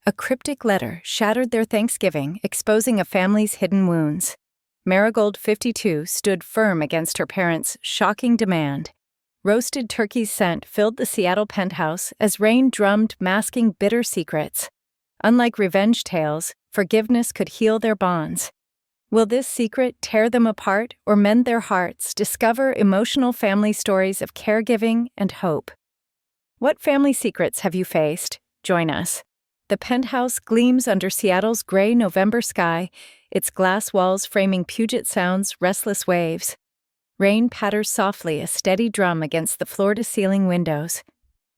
A cryptic letter shattered their Thanksgiving, exposing a family's hidden wounds. Marigold, 52, stood firm against her parents' shocking demand. Roasted turkey's scent filled the Seattle penthouse as rain drummed, masking bitter secrets. Unlike revenge tales, forgiveness could heal their bonds. Will this secret tear them apart or mend their hearts? Discover emotional family stories of caregiving and hope. What family secrets have you faced? Join us. The penthouse gleams under Seattle's gray November sky, its glass walls framing Puget Sound's restless waves. Rain patters softly, a steady drum against the floor-to-ceiling windows.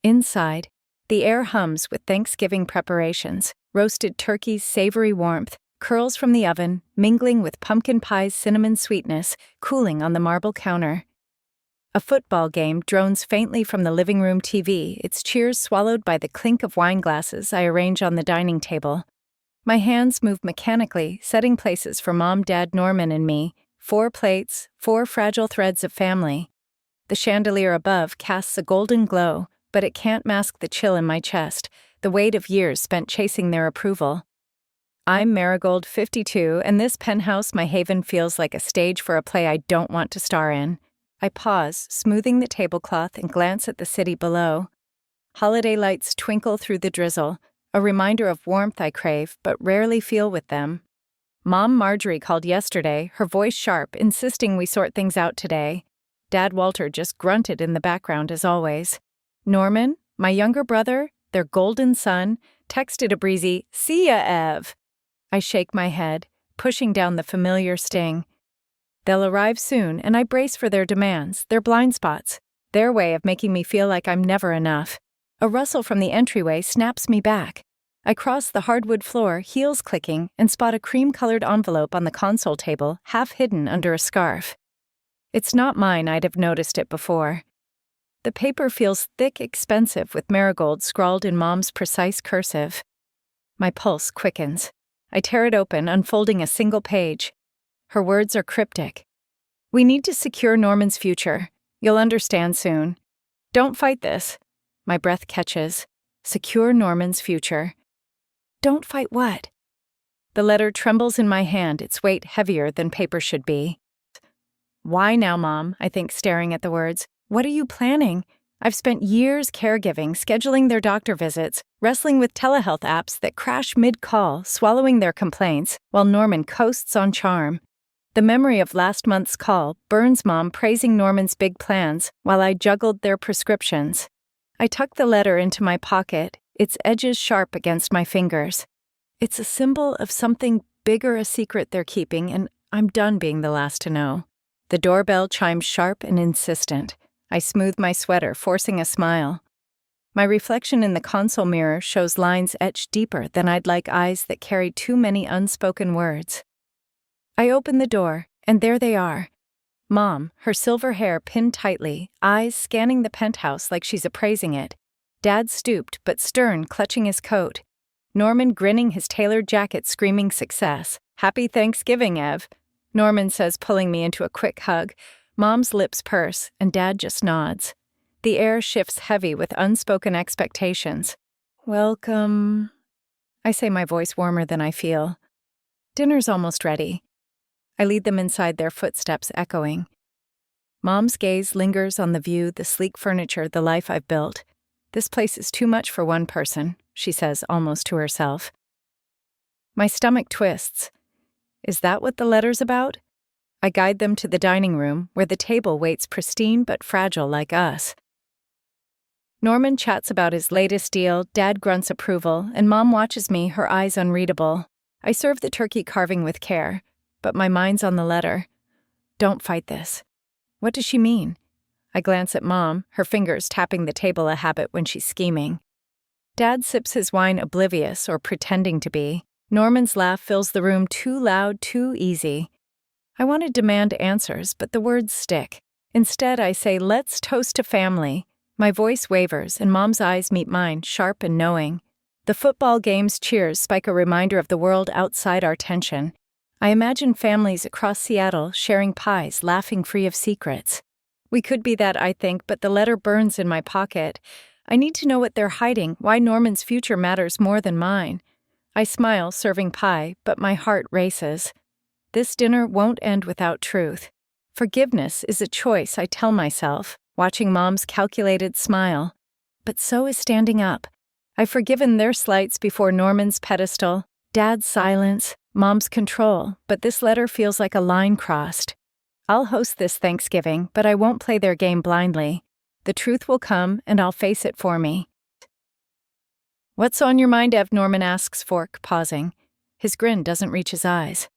Inside, the air hums with Thanksgiving preparations. Roasted turkey's savory warmth curls from the oven, mingling with pumpkin pie's cinnamon sweetness, cooling on the marble counter. A football game drones faintly from the living room TV, its cheers swallowed by the clink of wine glasses I arrange on the dining table. My hands move mechanically, setting places for Mom, Dad, Norman, and me. 4 plates, 4 fragile threads of family. The chandelier above casts a golden glow, but it can't mask the chill in my chest, the weight of years spent chasing their approval. I'm Marigold, 52, and this penthouse, my haven, feels like a stage for a play I don't want to star in. I pause, smoothing the tablecloth, and glance at the city below. Holiday lights twinkle through the drizzle, a reminder of warmth I crave but rarely feel with them. Mom Marjorie called yesterday, her voice sharp, insisting we sort things out today. Dad Walter just grunted in the background as always. Norman, my younger brother, their golden son, texted a breezy, "See ya, Ev." I shake my head, pushing down the familiar sting. They'll arrive soon, and I brace for their demands, their blind spots, their way of making me feel like I'm never enough. A rustle from the entryway snaps me back. I cross the hardwood floor, heels clicking, and spot a cream-colored envelope on the console table, half hidden under a scarf. It's not mine, I'd have noticed it before. The paper feels thick, expensive, with Marigold scrawled in Mom's precise cursive. My pulse quickens. I tear it open, unfolding a single page. Her words are cryptic. "We need to secure Norman's future. You'll understand soon. Don't fight this." My breath catches. Secure Norman's future. Don't fight what? The letter trembles in my hand, its weight heavier than paper should be. "Why now, Mom?" I think, staring at the words. "What are you planning? I've spent years caregiving, scheduling their doctor visits, wrestling with telehealth apps that crash mid-call, swallowing their complaints, while Norman coasts on charm. The memory of last month's call burns, Mom praising Norman's big plans while I juggled their prescriptions. I tuck the letter into my pocket, its edges sharp against my fingers. It's a symbol of something bigger, a secret they're keeping, and I'm done being the last to know. The doorbell chimes sharp and insistent. I smooth my sweater, forcing a smile. My reflection in the console mirror shows lines etched deeper than I'd like eyes that carry too many unspoken words. I open the door, and there they are. Mom, her silver hair pinned tightly, eyes scanning the penthouse like she's appraising it. Dad stooped but stern, clutching his coat. Norman grinning, his tailored jacket screaming success. "Happy Thanksgiving, Ev," Norman says, pulling me into a quick hug. Mom's lips purse, and Dad just nods. The air shifts heavy with unspoken expectations. "Welcome," I say, my voice warmer than I feel. Dinner's almost ready. I lead them inside, their footsteps echoing. Mom's gaze lingers on the view, the sleek furniture, the life I've built. "This place is too much for one person," she says, almost to herself. My stomach twists. Is that what the letter's about? I guide them to the dining room, where the table waits pristine but fragile like us. Norman chats about his latest deal, Dad grunts approval, and Mom watches me, her eyes unreadable. I serve the turkey carving with care, but my mind's on the letter. Don't fight this. What does she mean? I glance at Mom, her fingers tapping the table, a habit when she's scheming. Dad sips his wine, oblivious or pretending to be. Norman's laugh fills the room, too loud, too easy. I want to demand answers, but the words stick. Instead, I say, "Let's toast to family." My voice wavers, and Mom's eyes meet mine, sharp and knowing. The football game's cheers spike a reminder of the world outside our tension. I imagine families across Seattle sharing pies, laughing free of secrets. We could be that, I think, but the letter burns in my pocket. I need to know what they're hiding, why Norman's future matters more than mine. I smile, serving pie, but my heart races. This dinner won't end without truth. Forgiveness is a choice, I tell myself, watching Mom's calculated smile. But so is standing up. I've forgiven their slights before Norman's pedestal, Dad's silence, Mom's control, but this letter feels like a line crossed. I'll host this Thanksgiving, but I won't play their game blindly. The truth will come, and I'll face it for me. "What's on your mind, Ev?" Norman asks, fork pausing. His grin doesn't reach his eyes.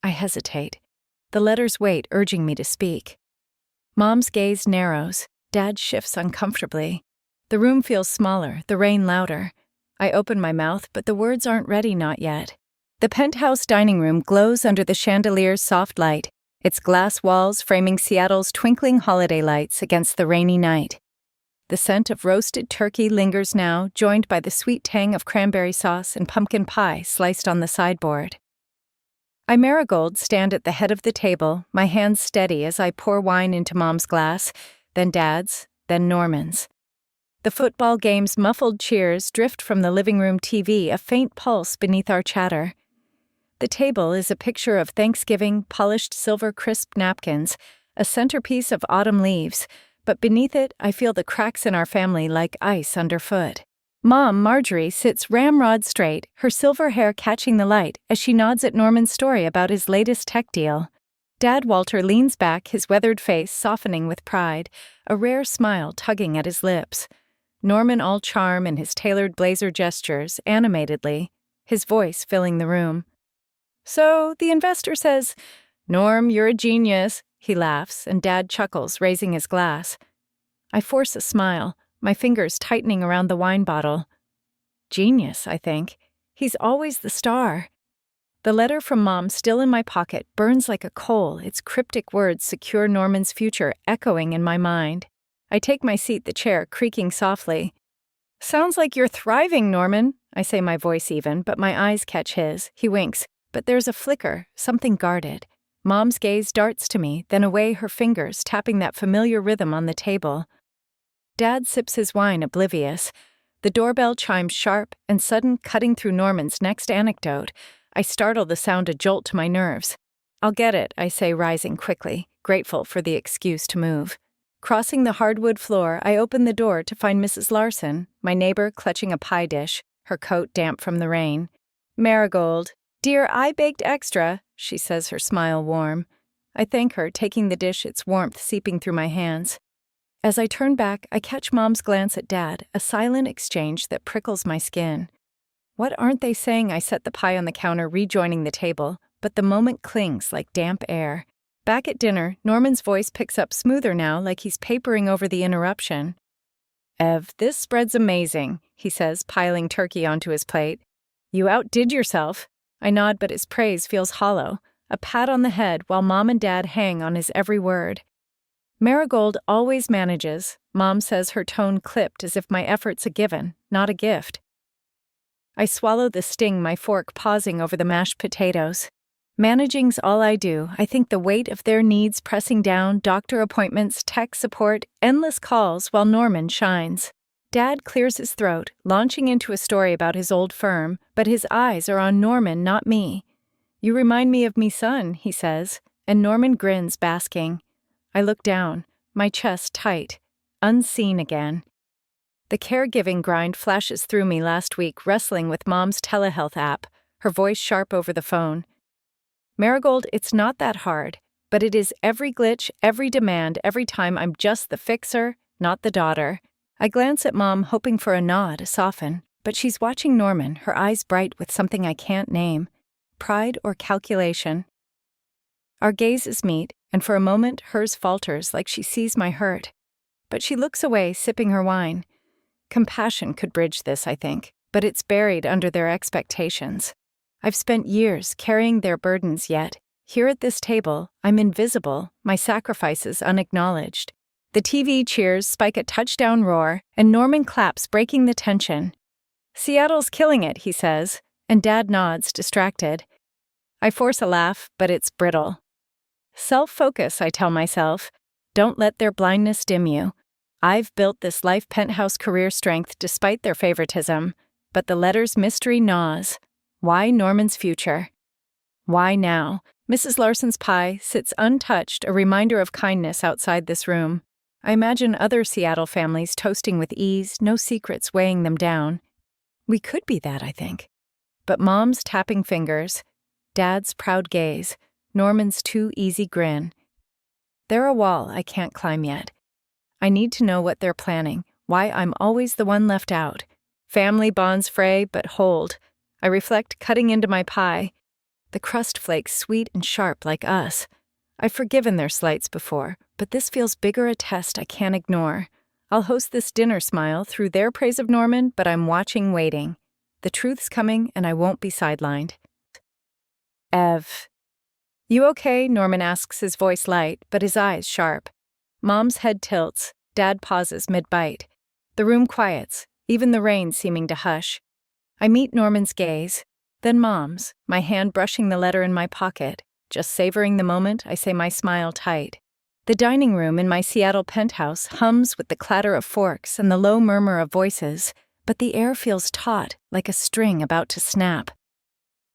I hesitate. The letter's weight urging me to speak. Mom's gaze narrows. Dad shifts uncomfortably. The room feels smaller, the rain louder. I open my mouth, but the words aren't ready, not yet. The penthouse dining room glows under the chandelier's soft light, its glass walls framing Seattle's twinkling holiday lights against the rainy night. The scent of roasted turkey lingers now, joined by the sweet tang of cranberry sauce and pumpkin pie sliced on the sideboard. I Marigold stand at the head of the table, my hands steady as I pour wine into Mom's glass, then Dad's, then Norman's. The football game's muffled cheers drift from the living room TV, a faint pulse beneath our chatter. The table is a picture of Thanksgiving, polished silver crisp napkins, a centerpiece of autumn leaves, but beneath it I feel the cracks in our family like ice underfoot. Mom, Marjorie, sits ramrod straight, her silver hair catching the light as she nods at Norman's story about his latest tech deal. Dad Walter leans back, his weathered face softening with pride, a rare smile tugging at his lips. Norman all charm in his tailored blazer gestures, animatedly, his voice filling the room. "So, the investor says, 'Norm, you're a genius,'" he laughs, and Dad chuckles, raising his glass. I force a smile, my fingers tightening around the wine bottle. Genius, I think. He's always the star. The letter from Mom, still in my pocket, burns like a coal, its cryptic words secure Norman's future echoing in my mind. I take my seat, the chair creaking softly. "Sounds like you're thriving, Norman," I say, my voice even, but my eyes catch his. He winks, but there's a flicker, something guarded. Mom's gaze darts to me, then away, her fingers tapping that familiar rhythm on the table. Dad sips his wine, oblivious. The doorbell chimes sharp and sudden, cutting through Norman's next anecdote. I startle, the sound a jolt to my nerves. "I'll get it," I say, rising quickly, grateful for the excuse to move. Crossing the hardwood floor, I open the door to find Mrs. Larson, my neighbor, clutching a pie dish, her coat damp from the rain. "Marigold. Dear, I baked extra," she says, her smile warm. I thank her, taking the dish, its warmth seeping through my hands. As I turn back, I catch Mom's glance at Dad, a silent exchange that prickles my skin. What aren't they saying? I set the pie on the counter, rejoining the table, but the moment clings like damp air. Back at dinner, Norman's voice picks up smoother now, like he's papering over the interruption. "Ev, this spread's amazing," he says, piling turkey onto his plate. "You outdid yourself." I nod, but his praise feels hollow, a pat on the head while Mom and Dad hang on his every word. "Marigold always manages," Mom says, her tone clipped as if my effort's a given, not a gift. I swallow the sting, my fork pausing over the mashed potatoes. Managing's all I do. I think the weight of their needs pressing down, doctor appointments, tech support, endless calls while Norman shines. Dad clears his throat, launching into a story about his old firm, but his eyes are on Norman, not me. "You remind me of me son," he says, and Norman grins, basking. I look down, my chest tight, unseen again. The caregiving grind flashes through me last week, wrestling with Mom's telehealth app, her voice sharp over the phone. "Marigold, it's not that hard, but it is every glitch, every demand, every time I'm just the fixer, not the daughter." I glance at Mom, hoping for a nod, a soften, but she's watching Norman, her eyes bright with something I can't name. Pride or calculation? Our gazes meet, and for a moment hers falters like she sees my hurt. But she looks away, sipping her wine. Compassion could bridge this, I think, but it's buried under their expectations. I've spent years carrying their burdens, yet, here at this table, I'm invisible, my sacrifices unacknowledged. The TV cheers spike a touchdown roar, and Norman claps, breaking the tension. "Seattle's killing it," he says, and Dad nods, distracted. I force a laugh, but it's brittle. Self-focus, I tell myself. Don't let their blindness dim you. I've built this life penthouse career strength despite their favoritism, but the letter's mystery gnaws. Why Norman's future? Why now? Mrs. Larson's pie sits untouched, a reminder of kindness outside this room. I imagine other Seattle families toasting with ease, no secrets weighing them down. We could be that, I think. But Mom's tapping fingers, Dad's proud gaze, Norman's too easy grin. They're a wall I can't climb yet. I need to know what they're planning, why I'm always the one left out. Family bonds fray but hold. I reflect cutting into my pie. The crust flakes sweet and sharp like us. I've forgiven their slights before, but this feels bigger a test I can't ignore. I'll host this dinner smile through their praise of Norman, but I'm watching, waiting. The truth's coming, and I won't be sidelined. Ev. You okay? Norman asks, his voice light, but his eyes sharp. Mom's head tilts. Dad pauses mid-bite. The room quiets, even the rain seeming to hush. I meet Norman's gaze, then Mom's, my hand brushing the letter in my pocket. Just savoring the moment, I say my smile tight. The dining room in my Seattle penthouse hums with the clatter of forks and the low murmur of voices, but the air feels taut, like a string about to snap.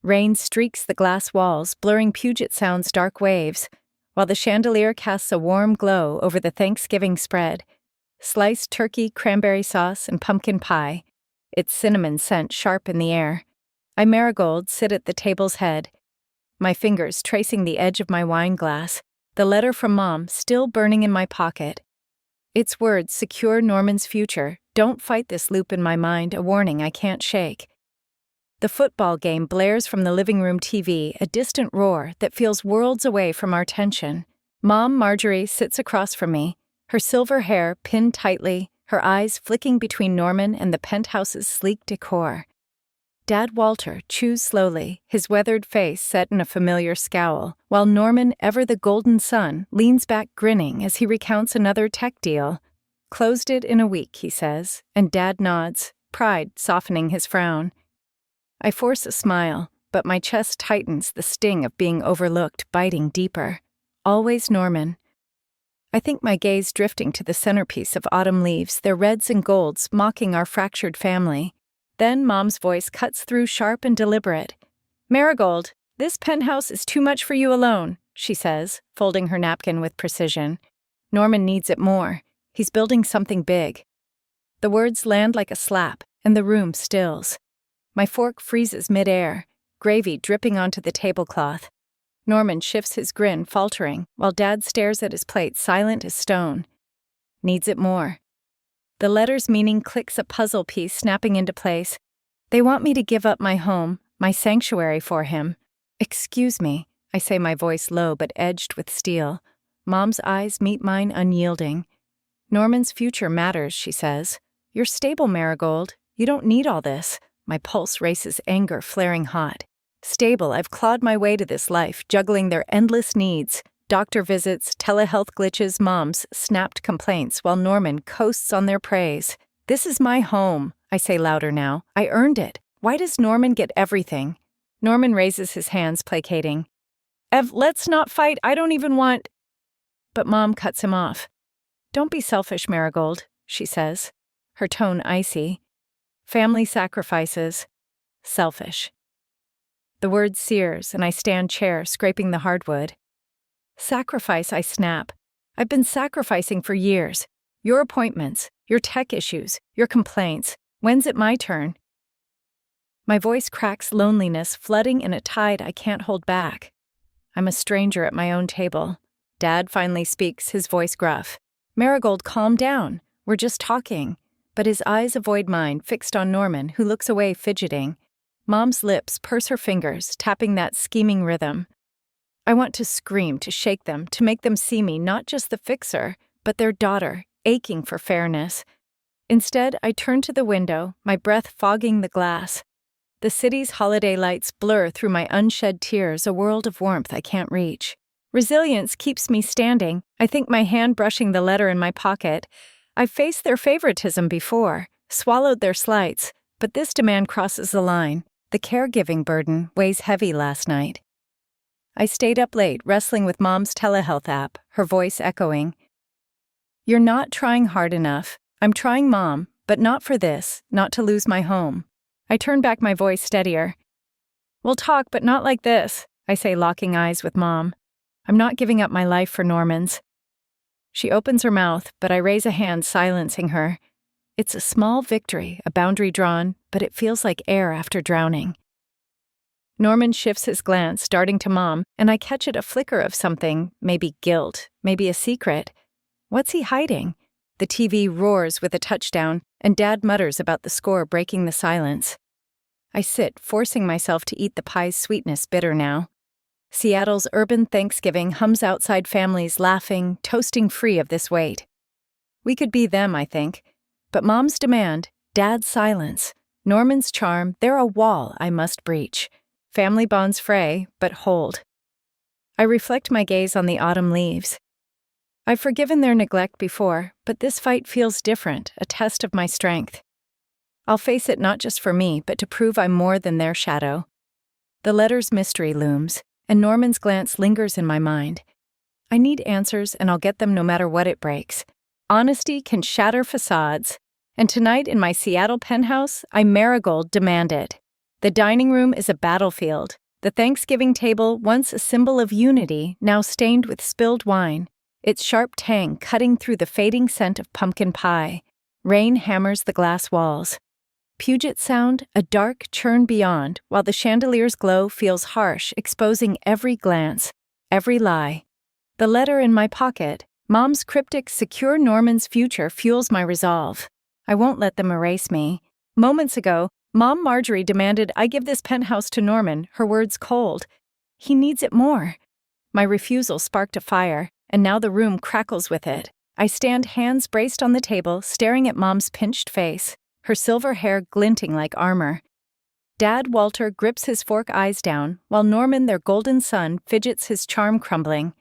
Rain streaks the glass walls, blurring Puget Sound's dark waves, while the chandelier casts a warm glow over the Thanksgiving spread. Sliced turkey, cranberry sauce, and pumpkin pie, its cinnamon scent sharp in the air. I Marigold sit at the table's head, my fingers tracing the edge of my wine glass, the letter from Mom still burning in my pocket. Its words secure Norman's future. Don't fight this loop in my mind, a warning I can't shake. The football game blares from the living room TV, a distant roar that feels worlds away from our tension. Mom Marjorie sits across from me, her silver hair pinned tightly, her eyes flicking between Norman and the penthouse's sleek decor. Dad Walter chews slowly, his weathered face set in a familiar scowl, while Norman, ever the golden son, leans back grinning as he recounts another tech deal. Closed it in a week, he says, and Dad nods, pride softening his frown. I force a smile, but my chest tightens, the sting of being overlooked biting deeper. Always Norman. I think my gaze drifting to the centerpiece of autumn leaves, their reds and golds mocking our fractured family. Then Mom's voice cuts through sharp and deliberate. Marigold, this penthouse is too much for you alone, she says, folding her napkin with precision. Norman needs it more. He's building something big. The words land like a slap, and the room stills. My fork freezes mid-air, gravy dripping onto the tablecloth. Norman shifts his grin, faltering, while Dad stares at his plate, silent as stone. Needs it more. The letter's meaning clicks, a puzzle piece snapping into place. They want me to give up my home, my sanctuary for him. Excuse me, I say, my voice low but edged with steel. Mom's eyes meet mine unyielding. Norman's future matters, she says. You're stable, Marigold. You don't need all this. My pulse races, anger flaring hot. Stable, I've clawed my way to this life, juggling their endless needs. Doctor visits, telehealth glitches, Mom's snapped complaints, while Norman coasts on their praise. This is my home, I say louder now. I earned it. Why does Norman get everything? Norman raises his hands, placating. Ev, let's not fight. I don't even want... But Mom cuts him off. Don't be selfish, Marigold, she says, her tone icy. Family sacrifices. Selfish. The word sears, and I stand chair, scraping the hardwood. Sacrifice, I snap. I've been sacrificing for years. Your appointments, your tech issues, your complaints. When's it my turn? My voice cracks, loneliness flooding in a tide I can't hold back. I'm a stranger at my own table. Dad finally speaks, his voice gruff. Marigold, calm down. We're just talking. But his eyes avoid mine, fixed on Norman, who looks away, fidgeting. Mom's lips purse her fingers, tapping that scheming rhythm. I want to scream, to shake them, to make them see me, not just the fixer, but their daughter, aching for fairness. Instead, I turn to the window, my breath fogging the glass. The city's holiday lights blur through my unshed tears, a world of warmth I can't reach. Resilience keeps me standing, I think, my hand brushing the letter in my pocket. I've faced their favoritism before, swallowed their slights, but this demand crosses the line. The caregiving burden weighs heavy last night. I stayed up late, wrestling with Mom's telehealth app, her voice echoing. You're not trying hard enough. I'm trying, Mom, but not for this, not to lose my home. I turn back, my voice steadier. We'll talk, but not like this, I say, locking eyes with Mom. I'm not giving up my life for Norman's. She opens her mouth, but I raise a hand, silencing her. It's a small victory, a boundary drawn, but it feels like air after drowning. Norman shifts his glance, darting to Mom, and I catch it a flicker of something, maybe guilt, maybe a secret. What's he hiding? The TV roars with a touchdown, and Dad mutters about the score breaking the silence. I sit, forcing myself to eat the pie's sweetness bitter now. Seattle's urban Thanksgiving hums outside families laughing, toasting free of this weight. We could be them, I think. But Mom's demand, Dad's silence, Norman's charm, they're a wall I must breach. Family bonds fray, but hold. I reflect my gaze on the autumn leaves. I've forgiven their neglect before, but this fight feels different, a test of my strength. I'll face it not just for me, but to prove I'm more than their shadow. The letter's mystery looms, and Norman's glance lingers in my mind. I need answers, and I'll get them no matter what it breaks. Honesty can shatter facades, and tonight in my Seattle penthouse, I Marigold demand it. The dining room is a battlefield. The Thanksgiving table, once a symbol of unity, now stained with spilled wine, its sharp tang cutting through the fading scent of pumpkin pie. Rain hammers the glass walls. Puget Sound, a dark churn beyond, while the chandelier's glow feels harsh, exposing every glance, every lie. The letter in my pocket, Mom's cryptic "Secure Norman's future" fuels my resolve. I won't let them erase me. Moments ago, Mom Marjorie demanded I give this penthouse to Norman, her words cold. He needs it more. My refusal sparked a fire, and now the room crackles with it. I stand, hands braced on the table, staring at Mom's pinched face, her silver hair glinting like armor. Dad Walter grips his fork, eyes down, while Norman, their golden son, fidgets, his charm crumbling.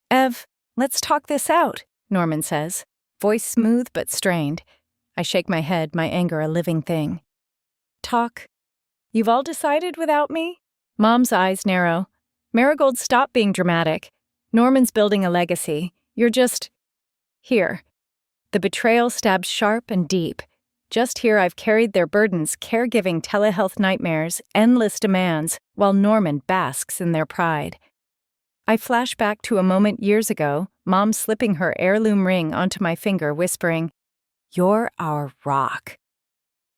"Ev, let's talk this out," Norman says, voice smooth but strained. I shake my head, my anger a living thing. "Talk? You've all decided without me?" Mom's eyes narrow. "Marigold, stop being dramatic. Norman's building a legacy. You're just here." The betrayal stabs sharp and deep. Just here I've carried their burdens, caregiving, telehealth nightmares, endless demands, while Norman basks in their pride. I flash back to a moment years ago, Mom slipping her heirloom ring onto my finger, whispering, "You're our rock."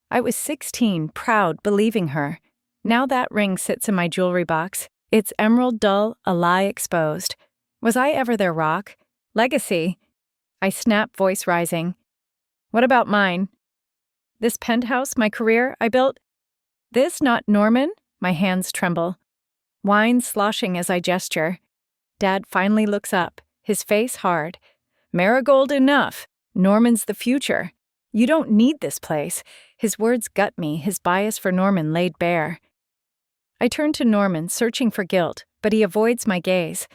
I was 16, proud, believing her. Now that ring sits in my jewelry box, its emerald dull, a lie exposed. Was I ever their rock? Legacy? I snap, voice rising. What about mine? This penthouse, my career, I built? This, not Norman? My hands tremble. Wine sloshing as I gesture. Dad finally looks up, his face hard. "Marigold, enough. Norman's the future. You don't need this place." His words gut me, his bias for Norman laid bare. I turn to Norman, searching for guilt, but he avoids my gaze.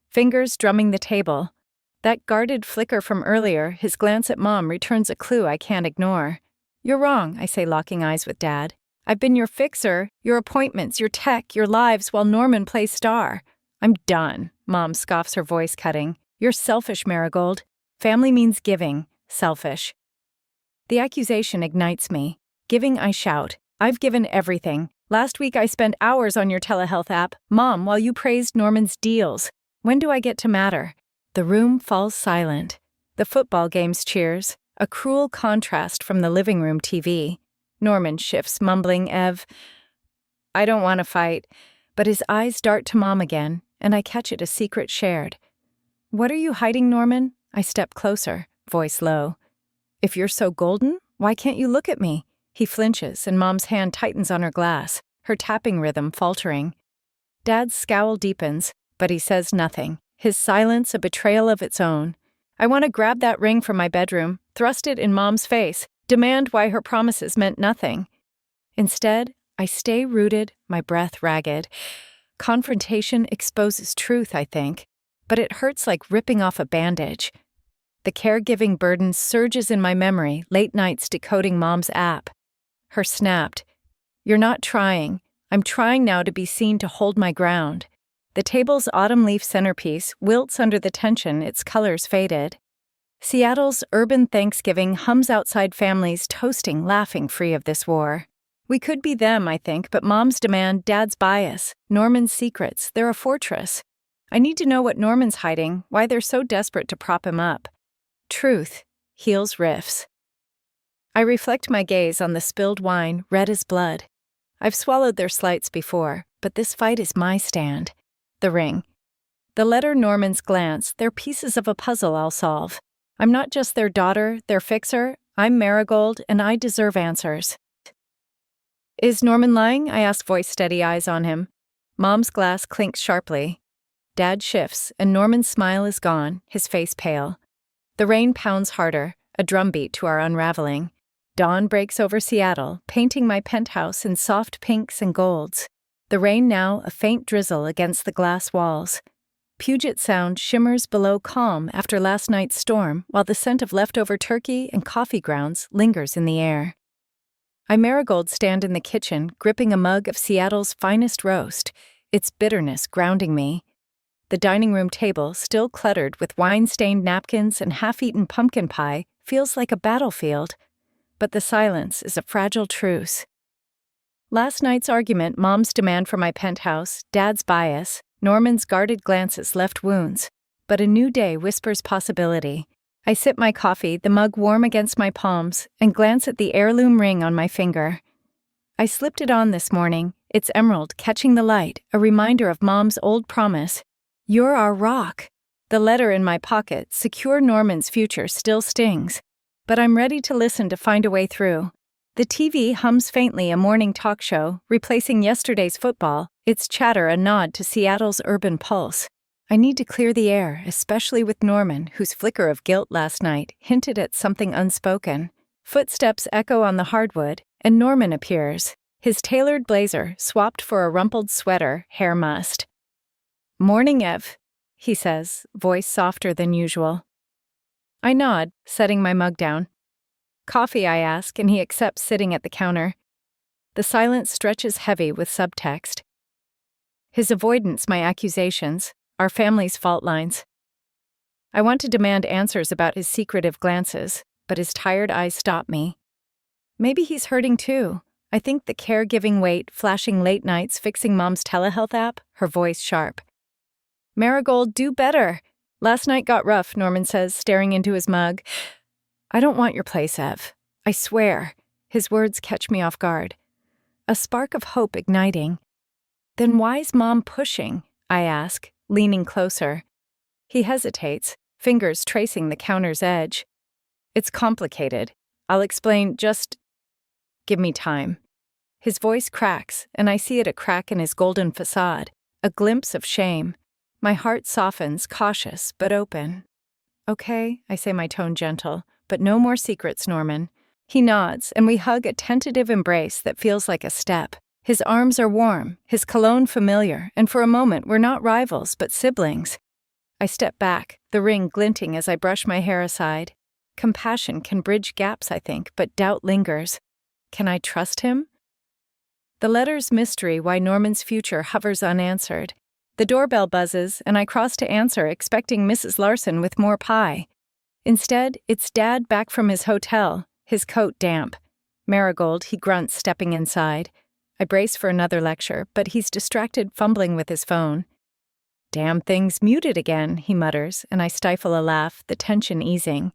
Fingers drumming the table. That guarded flicker from earlier, his glance at Mom returns a clue I can't ignore. "You're wrong," I say, locking eyes with Dad. "I've been your fixer, your appointments, your tech, your lives, while Norman plays star." "I'm done," Mom scoffs, her voice cutting. "You're selfish, Marigold. Family means giving. Selfish." The accusation ignites me. Giving, I shout. "I've given everything. Last week I spent hours on your telehealth app, Mom, while you praised Norman's deals. When do I get to matter?" The room falls silent. The football game's cheers, a cruel contrast from the living room TV. Norman shifts, mumbling, "Ev, I don't want to fight." But his eyes dart to Mom again, and I catch it, a secret shared. "What are you hiding, Norman?" I step closer, voice low. "If you're so golden, why can't you look at me?" He flinches, and Mom's hand tightens on her glass, her tapping rhythm faltering. Dad's scowl deepens, but he says nothing, his silence a betrayal of its own. I want to grab that ring from my bedroom, thrust it in Mom's face, demand why her promises meant nothing. Instead, I stay rooted, my breath ragged. Confrontation exposes truth, I think, but it hurts like ripping off a bandage. The caregiving burden surges in my memory, late nights decoding Mom's app. Her snapped, "You're not trying. I'm trying now to be seen, to hold my ground." The table's autumn leaf centerpiece wilts under the tension, its colors faded. Seattle's urban Thanksgiving hums outside families toasting, laughing free of this war. We could be them, I think, but Mom's demand, Dad's bias, Norman's secrets, they're a fortress. I need to know what Norman's hiding, why they're so desperate to prop him up. Truth heals rifts. I reflect my gaze on the spilled wine, red as blood. I've swallowed their slights before, but this fight is my stand. The ring. The letter, Norman's glance, they're pieces of a puzzle I'll solve. I'm not just their daughter, their fixer, I'm Marigold, and I deserve answers. Is Norman lying? I ask, voice steady, eyes on him. Mom's glass clinks sharply. Dad shifts, and Norman's smile is gone, his face pale. The rain pounds harder, a drumbeat to our unraveling. Dawn breaks over Seattle, painting my penthouse in soft pinks and golds. The rain now a faint drizzle against the glass walls. Puget Sound shimmers below calm after last night's storm, while the scent of leftover turkey and coffee grounds lingers in the air. I Marigold stand in the kitchen, gripping a mug of Seattle's finest roast, its bitterness grounding me. The dining room table, still cluttered with wine-stained napkins and half-eaten pumpkin pie, feels like a battlefield. But the silence is a fragile truce. Last night's argument, Mom's demand for my penthouse, Dad's bias, Norman's guarded glances left wounds. But a new day whispers possibility. I sip my coffee, the mug warm against my palms, and glance at the heirloom ring on my finger. I slipped it on this morning, its emerald catching the light, a reminder of Mom's old promise. You're our rock. The letter in my pocket, secure Norman's future, still stings. But I'm ready to listen to find a way through. The TV hums faintly, a morning talk show, replacing yesterday's football, its chatter a nod to Seattle's urban pulse. I need to clear the air, especially with Norman, whose flicker of guilt last night hinted at something unspoken. Footsteps echo on the hardwood, and Norman appears, his tailored blazer swapped for a rumpled sweater, hair mussed. "Morning, Ev," he says, voice softer than usual. I nod, setting my mug down. "Coffee," I ask, and he accepts, sitting at the counter. The silence stretches heavy with subtext. His avoidance, my accusations, our family's fault lines. I want to demand answers about his secretive glances, but his tired eyes stop me. Maybe he's hurting too. I think the caregiving weight, flashing late nights, fixing Mom's telehealth app, her voice sharp. "Marigold, do better. Last night got rough," Norman says, staring into his mug. "I don't want your place, Ev. I swear." His words catch me off guard. A spark of hope igniting. "Then why's Mom pushing?" I ask, leaning closer. He hesitates, fingers tracing the counter's edge. "It's complicated. I'll explain, just give me time." His voice cracks, and I see it, a crack in his golden facade, a glimpse of shame. My heart softens, cautious but open. "Okay," I say, my tone gentle, "but no more secrets, Norman." He nods, and we hug, a tentative embrace that feels like a step. His arms are warm, his cologne familiar, and for a moment we're not rivals but siblings. I step back, the ring glinting as I brush my hair aside. Compassion can bridge gaps, I think, but doubt lingers. Can I trust him? The letter's mystery, why Norman's future hovers unanswered. The doorbell buzzes, and I cross to answer, expecting Mrs. Larson with more pie. Instead, it's Dad back from his hotel, his coat damp. "Marigold," he grunts, stepping inside. I brace for another lecture, but he's distracted, fumbling with his phone. "Damn thing's muted again," he mutters, and I stifle a laugh, the tension easing.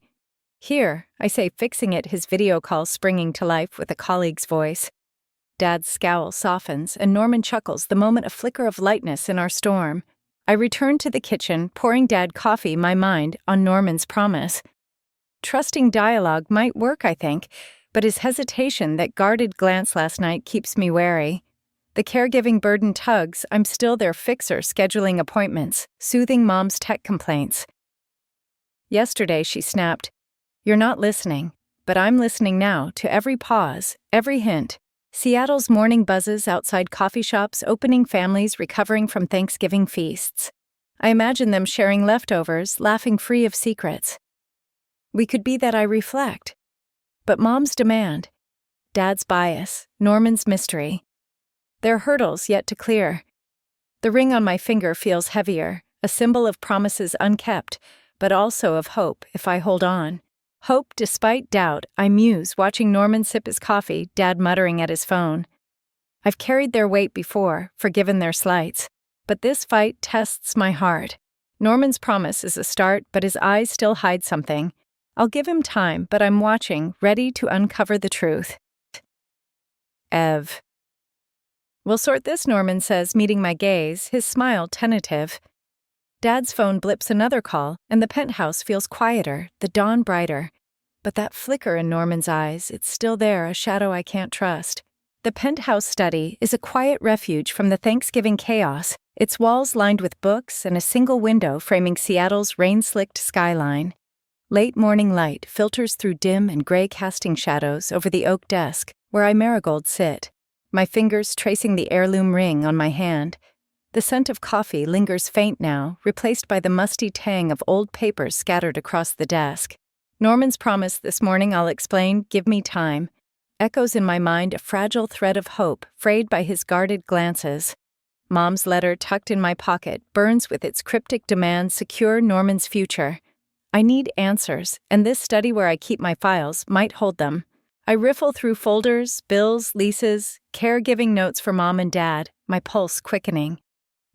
"Here," I say, fixing it, his video call springing to life with a colleague's voice. Dad's scowl softens, and Norman chuckles, the moment a flicker of lightness in our storm. I return to the kitchen, pouring Dad coffee, my mind on Norman's promise. Trusting dialogue might work, I think, but his hesitation, that guarded glance last night, keeps me wary. The caregiving burden tugs, I'm still their fixer, scheduling appointments, soothing Mom's tech complaints. Yesterday, she snapped, "You're not listening, but I'm listening now, to every pause, every hint." Seattle's morning buzzes outside coffee shops, opening families recovering from Thanksgiving feasts. I imagine them sharing leftovers, laughing free of secrets. We could be that, I reflect. But Mom's demand, Dad's bias, Norman's mystery. There are hurdles yet to clear. The ring on my finger feels heavier, a symbol of promises unkept, but also of hope if I hold on. Hope despite doubt, I muse, watching Norman sip his coffee, Dad muttering at his phone. I've carried their weight before, forgiven their slights. But this fight tests my heart. Norman's promise is a start, but his eyes still hide something. I'll give him time, but I'm watching, ready to uncover the truth. Ev. We'll sort this, Norman says, meeting my gaze, his smile tentative. Dad's phone blips another call, and the penthouse feels quieter, the dawn brighter. But that flicker in Norman's eyes, it's still there, a shadow I can't trust. The penthouse study is a quiet refuge from the Thanksgiving chaos, its walls lined with books and a single window framing Seattle's rain-slicked skyline. Late morning light filters through dim and gray casting shadows over the oak desk, where I Marigold sit, my fingers tracing the heirloom ring on my hand. The scent of coffee lingers faint now, replaced by the musty tang of old papers scattered across the desk. Norman's promise this morning, I'll explain, give me time, echoes in my mind a fragile thread of hope frayed by his guarded glances. Mom's letter tucked in my pocket burns with its cryptic demand secure Norman's future. I need answers, and this study where I keep my files might hold them. I riffle through folders, bills, leases, caregiving notes for Mom and Dad, my pulse quickening.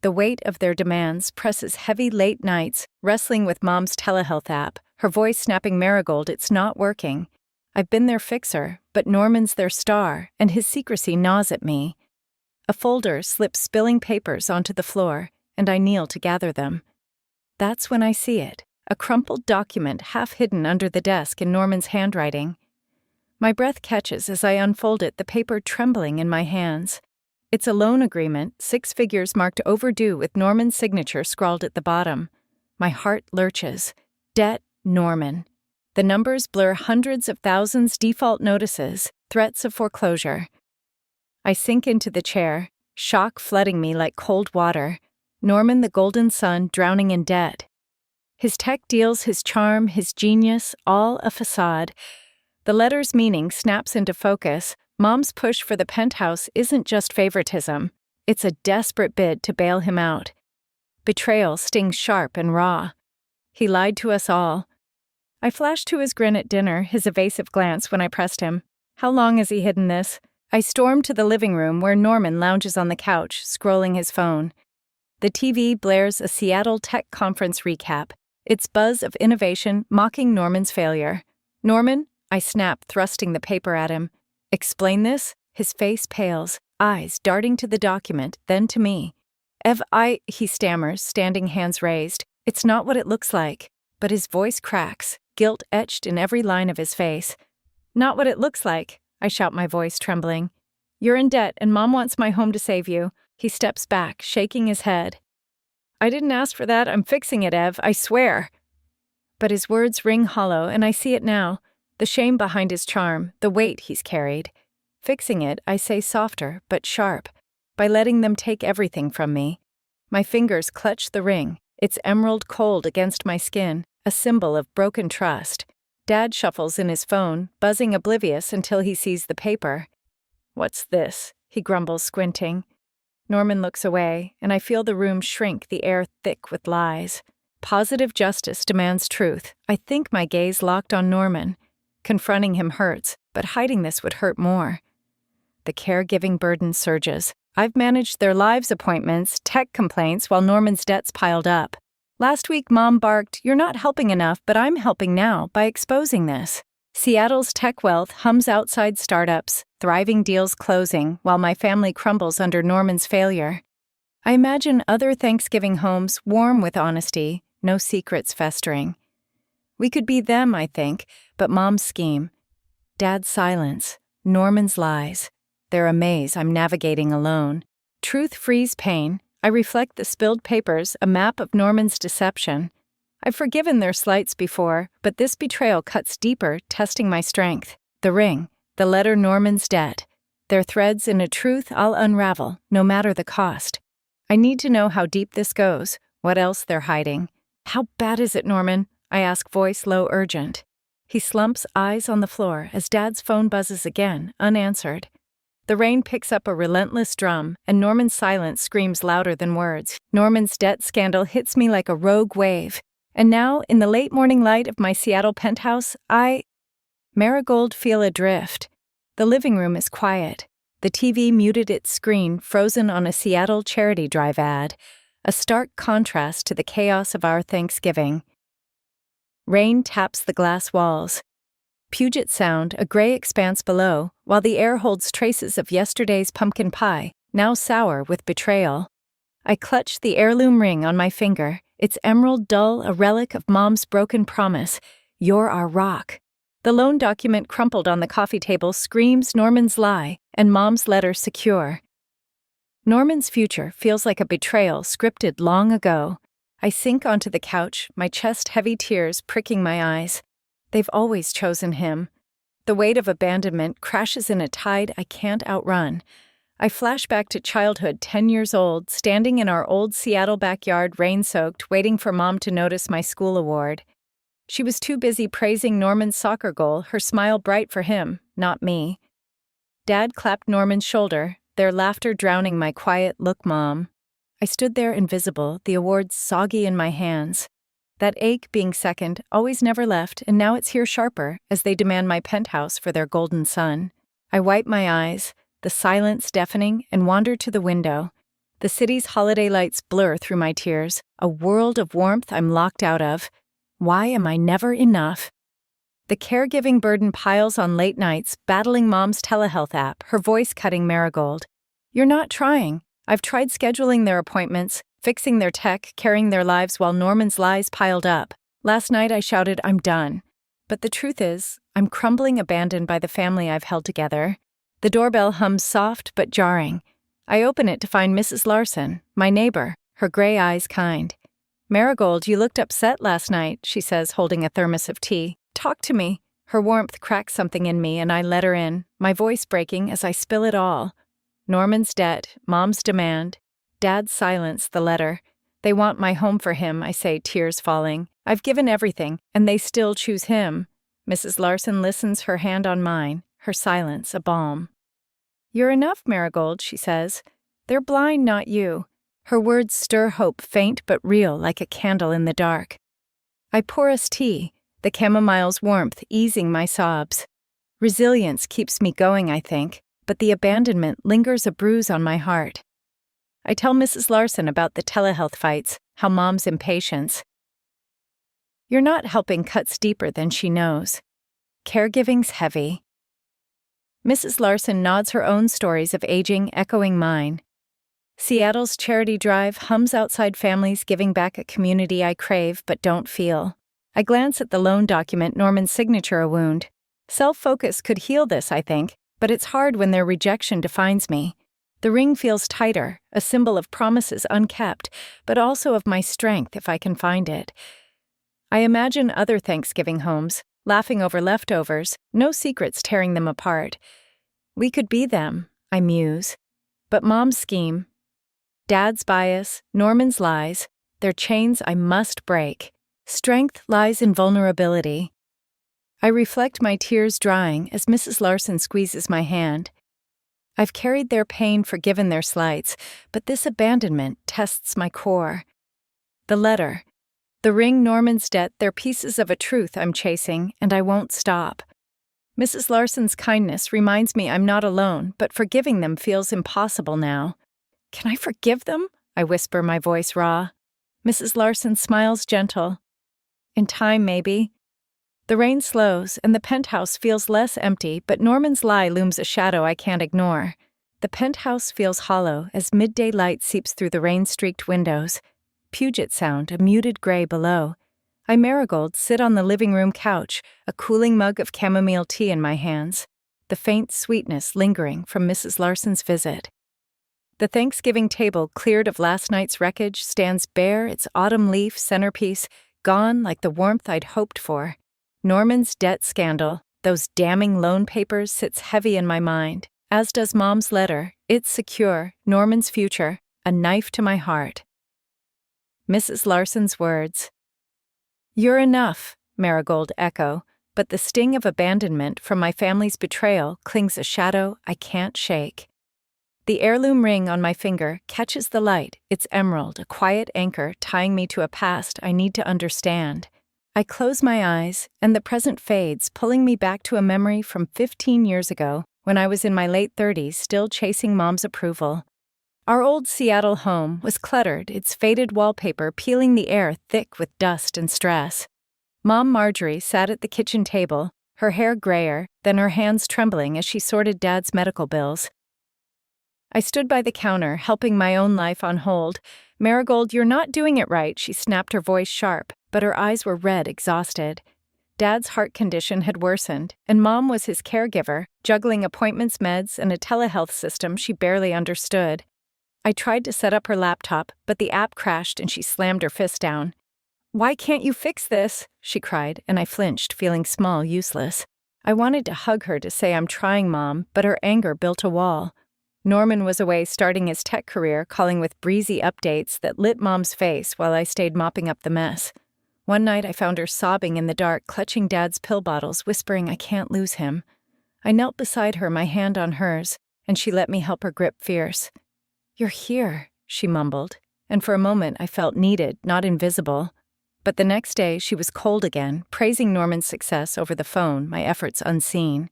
The weight of their demands presses heavy late nights, wrestling with Mom's telehealth app, her voice snapping Marigold, it's not working. I've been their fixer, but Norman's their star, and his secrecy gnaws at me. A folder slips spilling papers onto the floor, and I kneel to gather them. That's when I see it, a crumpled document half hidden under the desk in Norman's handwriting. My breath catches as I unfold it, the paper trembling in my hands. It's a loan agreement, 6 figures marked overdue with Norman's signature scrawled at the bottom. My heart lurches. Debt, Norman. The numbers blur hundreds of thousands default notices, threats of foreclosure. I sink into the chair, shock flooding me like cold water. Norman the golden son drowning in debt. His tech deals, his charm, his genius, all a facade. The letter's meaning snaps into focus. Mom's push for the penthouse isn't just favoritism. It's a desperate bid to bail him out. Betrayal stings sharp and raw. He lied to us all. I flashed to his grin at dinner, his evasive glance when I pressed him. How long has he hidden this? I stormed to the living room where Norman lounges on the couch, scrolling his phone. The TV blares a Seattle tech conference recap, its buzz of innovation mocking Norman's failure. Norman, I snap, thrusting the paper at him. Explain this? His face pales, eyes darting to the document, then to me. He stammers, standing hands raised. It's not what it looks like. But his voice cracks, guilt etched in every line of his face. Not what it looks like, I shout, my voice trembling. You're in debt and Mom wants my home to save you. He steps back, shaking his head. I didn't ask for that, I'm fixing it, Ev, I swear. But his words ring hollow, and I see it now. The shame behind his charm, the weight he's carried. Fixing it, I say softer, but sharp, by letting them take everything from me. My fingers clutch the ring, its emerald cold against my skin, a symbol of broken trust. Dad shuffles in his phone, buzzing oblivious until he sees the paper. What's this? He grumbles, squinting. Norman looks away, and I feel the room shrink, the air thick with lies. Positive justice demands truth. I think my gaze locked on Norman. Confronting him hurts, but hiding this would hurt more. The caregiving burden surges. I've managed their lives appointments, tech complaints, while Norman's debts piled up. Last week, Mom barked, "You're not helping enough, but I'm helping now by exposing this." Seattle's tech wealth hums outside startups, thriving deals closing, while my family crumbles under Norman's failure. I imagine other Thanksgiving homes warm with honesty, no secrets festering. We could be them, I think, but Mom's scheme. Dad's silence, Norman's lies. They're a maze I'm navigating alone. Truth frees pain. I reflect the spilled papers, a map of Norman's deception. I've forgiven their slights before, but this betrayal cuts deeper, testing my strength. The ring, the letter Norman's debt. They're threads in a truth I'll unravel, no matter the cost. I need to know how deep this goes, what else they're hiding. How bad is it, Norman? I ask, voice low, urgent. He slumps, eyes on the floor, as Dad's phone buzzes again, unanswered. The rain picks up a relentless drum, and Norman's silence screams louder than words. Norman's debt scandal hits me like a rogue wave, And now, in the late morning light of my Seattle penthouse, Marigold feel adrift. The living room is quiet. The TV muted its screen, frozen on a Seattle charity drive ad, a stark contrast to the chaos of our Thanksgiving. Rain taps the glass walls. Puget Sound, a gray expanse below, while the air holds traces of yesterday's pumpkin pie, now sour with betrayal. I clutch the heirloom ring on my finger, its emerald dull, a relic of Mom's broken promise. You're our rock. The loan document crumpled on the coffee table screams Norman's lie, and Mom's letter secure. Norman's future feels like a betrayal scripted long ago. I sink onto the couch, my chest heavy, tears pricking my eyes. They've always chosen him. The weight of abandonment crashes in a tide I can't outrun. I flash back to childhood, 10 years old, standing in our old Seattle backyard, rain-soaked, waiting for Mom to notice my school award. She was too busy praising Norman's soccer goal, her smile bright for him, not me. Dad clapped Norman's shoulder, their laughter drowning my quiet, "Look, Mom." I stood there invisible, the awards soggy in my hands. That ache being second always never left, and now it's here sharper as they demand my penthouse for their golden son. I wipe my eyes, the silence deafening, and wander to the window. The city's holiday lights blur through my tears, a world of warmth I'm locked out of. Why am I never enough? The caregiving burden piles on late nights, battling Mom's telehealth app, her voice cutting Marigold. You're not trying. I've tried scheduling their appointments, fixing their tech, carrying their lives while Norman's lies piled up. Last night I shouted, I'm done. But the truth is, I'm crumbling, abandoned by the family I've held together. The doorbell hums soft but jarring. I open it to find Mrs. Larson, my neighbor, her gray eyes kind. Marigold, you looked upset last night, she says, holding a thermos of tea. Talk to me. Her warmth cracks something in me, and I let her in, my voice breaking as I spill it all. Norman's debt, Mom's demand, Dad's silence, the letter. They want my home for him, I say, tears falling. I've given everything, and they still choose him. Mrs. Larson listens, her hand on mine, her silence a balm. You're enough, Marigold, she says. They're blind, not you. Her words stir hope, faint but real, like a candle in the dark. I pour us tea, the chamomile's warmth easing my sobs. Resilience keeps me going, I think, but the abandonment lingers a bruise on my heart. I tell Mrs. Larson about the telehealth fights, how Mom's impatience. You're not helping cuts deeper than she knows. Caregiving's heavy. Mrs. Larson nods, her own stories of aging echoing mine. Seattle's charity drive hums outside, families giving back, a community I crave but don't feel. I glance at the loan document, Norman's signature a wound. Self-focus could heal this, I think, but it's hard when their rejection defines me. The ring feels tighter, a symbol of promises unkept, but also of my strength if I can find it. I imagine other Thanksgiving homes, laughing over leftovers, no secrets tearing them apart. We could be them, I muse. But Mom's scheme, Dad's bias, Norman's lies, their chains I must break. Strength lies in vulnerability. I reflect, my tears drying as Mrs. Larson squeezes my hand. I've carried their pain, forgiven their slights, but this abandonment tests my core. The letter, the ring, Norman's debt, they're pieces of a truth I'm chasing, and I won't stop. Mrs. Larson's kindness reminds me I'm not alone, but forgiving them feels impossible now. Can I forgive them? I whisper, my voice raw. Mrs. Larson smiles gentle. In time, maybe. The rain slows, and the penthouse feels less empty, but Norman's lie looms a shadow I can't ignore. The penthouse feels hollow as midday light seeps through the rain-streaked windows. Puget Sound, a muted gray below. I Marigold sit on the living room couch, a cooling mug of chamomile tea in my hands, the faint sweetness lingering from Mrs. Larson's visit. The Thanksgiving table, cleared of last night's wreckage, stands bare, its autumn leaf centerpiece gone like the warmth I'd hoped for. Norman's debt scandal, those damning loan papers, sits heavy in my mind, as does Mom's letter. It's secure, Norman's future, a knife to my heart. Mrs. Larson's words. You're enough, Marigold echo, but the sting of abandonment from my family's betrayal clings a shadow I can't shake. The heirloom ring on my finger catches the light, its emerald, a quiet anchor tying me to a past I need to understand. I close my eyes, and the present fades, pulling me back to a memory from 15 years ago, when I was in my late 30s, still chasing Mom's approval. Our old Seattle home was cluttered, its faded wallpaper peeling the air thick with dust and stress. Mom Marjorie sat at the kitchen table, her hair grayer, then her hands trembling as she sorted Dad's medical bills. I stood by the counter, helping my own life on hold. "Marigold, you're not doing it right," she snapped, her voice sharp, but her eyes were red, exhausted. Dad's heart condition had worsened, and Mom was his caregiver, juggling appointments, meds, and a telehealth system she barely understood. I tried to set up her laptop, but the app crashed and she slammed her fist down. "Why can't you fix this?" she cried, and I flinched, feeling small, useless. I wanted to hug her to say, "I'm trying, Mom," but her anger built a wall. Norman was away starting his tech career, calling with breezy updates that lit Mom's face while I stayed mopping up the mess. One night I found her sobbing in the dark, clutching Dad's pill bottles, whispering, "I can't lose him." I knelt beside her, my hand on hers, and she let me help her grip fierce. "You're here," she mumbled, and for a moment I felt needed, not invisible. But the next day she was cold again, praising Norman's success over the phone, my efforts unseen.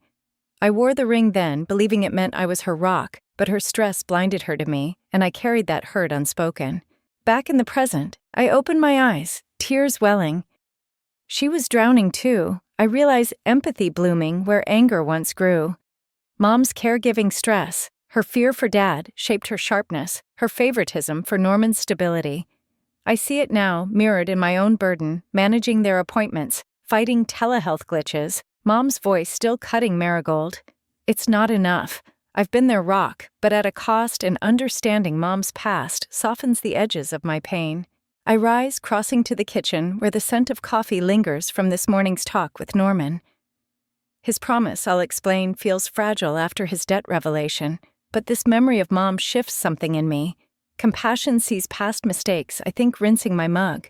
I wore the ring then, believing it meant I was her rock, but her stress blinded her to me, and I carried that hurt unspoken. Back in the present, I opened my eyes, tears welling. She was drowning too. I realized empathy blooming where anger once grew. Mom's caregiving stress, her fear for Dad, shaped her sharpness, her favoritism for Norman's stability. I see it now, mirrored in my own burden, managing their appointments, fighting telehealth glitches, Mom's voice still cutting Marigold. It's not enough. I've been their rock, but at a cost, and understanding Mom's past softens the edges of my pain. I rise, crossing to the kitchen where the scent of coffee lingers from this morning's talk with Norman. His promise, I'll explain, feels fragile after his debt revelation, but this memory of Mom shifts something in me. Compassion sees past mistakes, I think, rinsing my mug.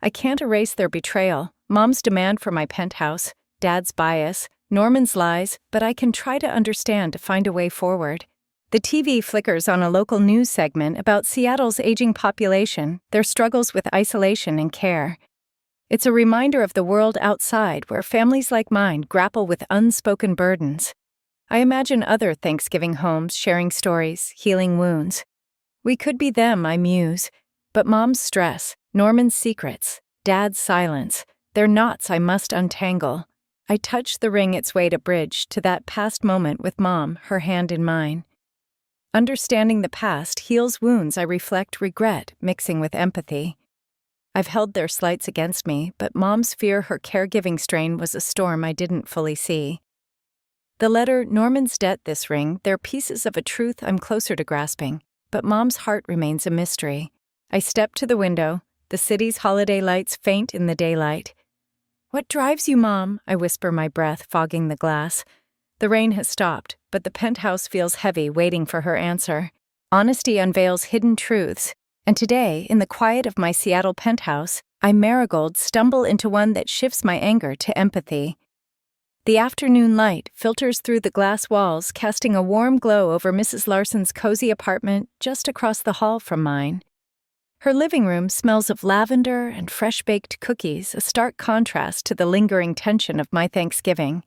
I can't erase their betrayal, Mom's demand for my penthouse, Dad's bias, Norman's lies, but I can try to understand to find a way forward. The TV flickers on a local news segment about Seattle's aging population, their struggles with isolation and care. It's a reminder of the world outside where families like mine grapple with unspoken burdens. I imagine other Thanksgiving homes sharing stories, healing wounds. We could be them, I muse. But Mom's stress, Norman's secrets, Dad's silence, they're knots I must untangle. I touch the ring its way to bridge to that past moment with Mom, her hand in mine. Understanding the past heals wounds I reflect regret, mixing with empathy. I've held their slights against me, but Mom's fear her caregiving strain was a storm I didn't fully see. The letter, Norman's debt, this ring, they're pieces of a truth I'm closer to grasping, but Mom's heart remains a mystery. I step to the window, the city's holiday lights faint in the daylight. "What drives you, Mom?" I whisper, my breath fogging the glass. The rain has stopped, but the penthouse feels heavy, waiting for her answer. Honesty unveils hidden truths, and today, in the quiet of my Seattle penthouse, I, Marigold, stumble into one that shifts my anger to empathy. The afternoon light filters through the glass walls, casting a warm glow over Mrs. Larson's cozy apartment just across the hall from mine. Her living room smells of lavender and fresh-baked cookies, a stark contrast to the lingering tension of my Thanksgiving.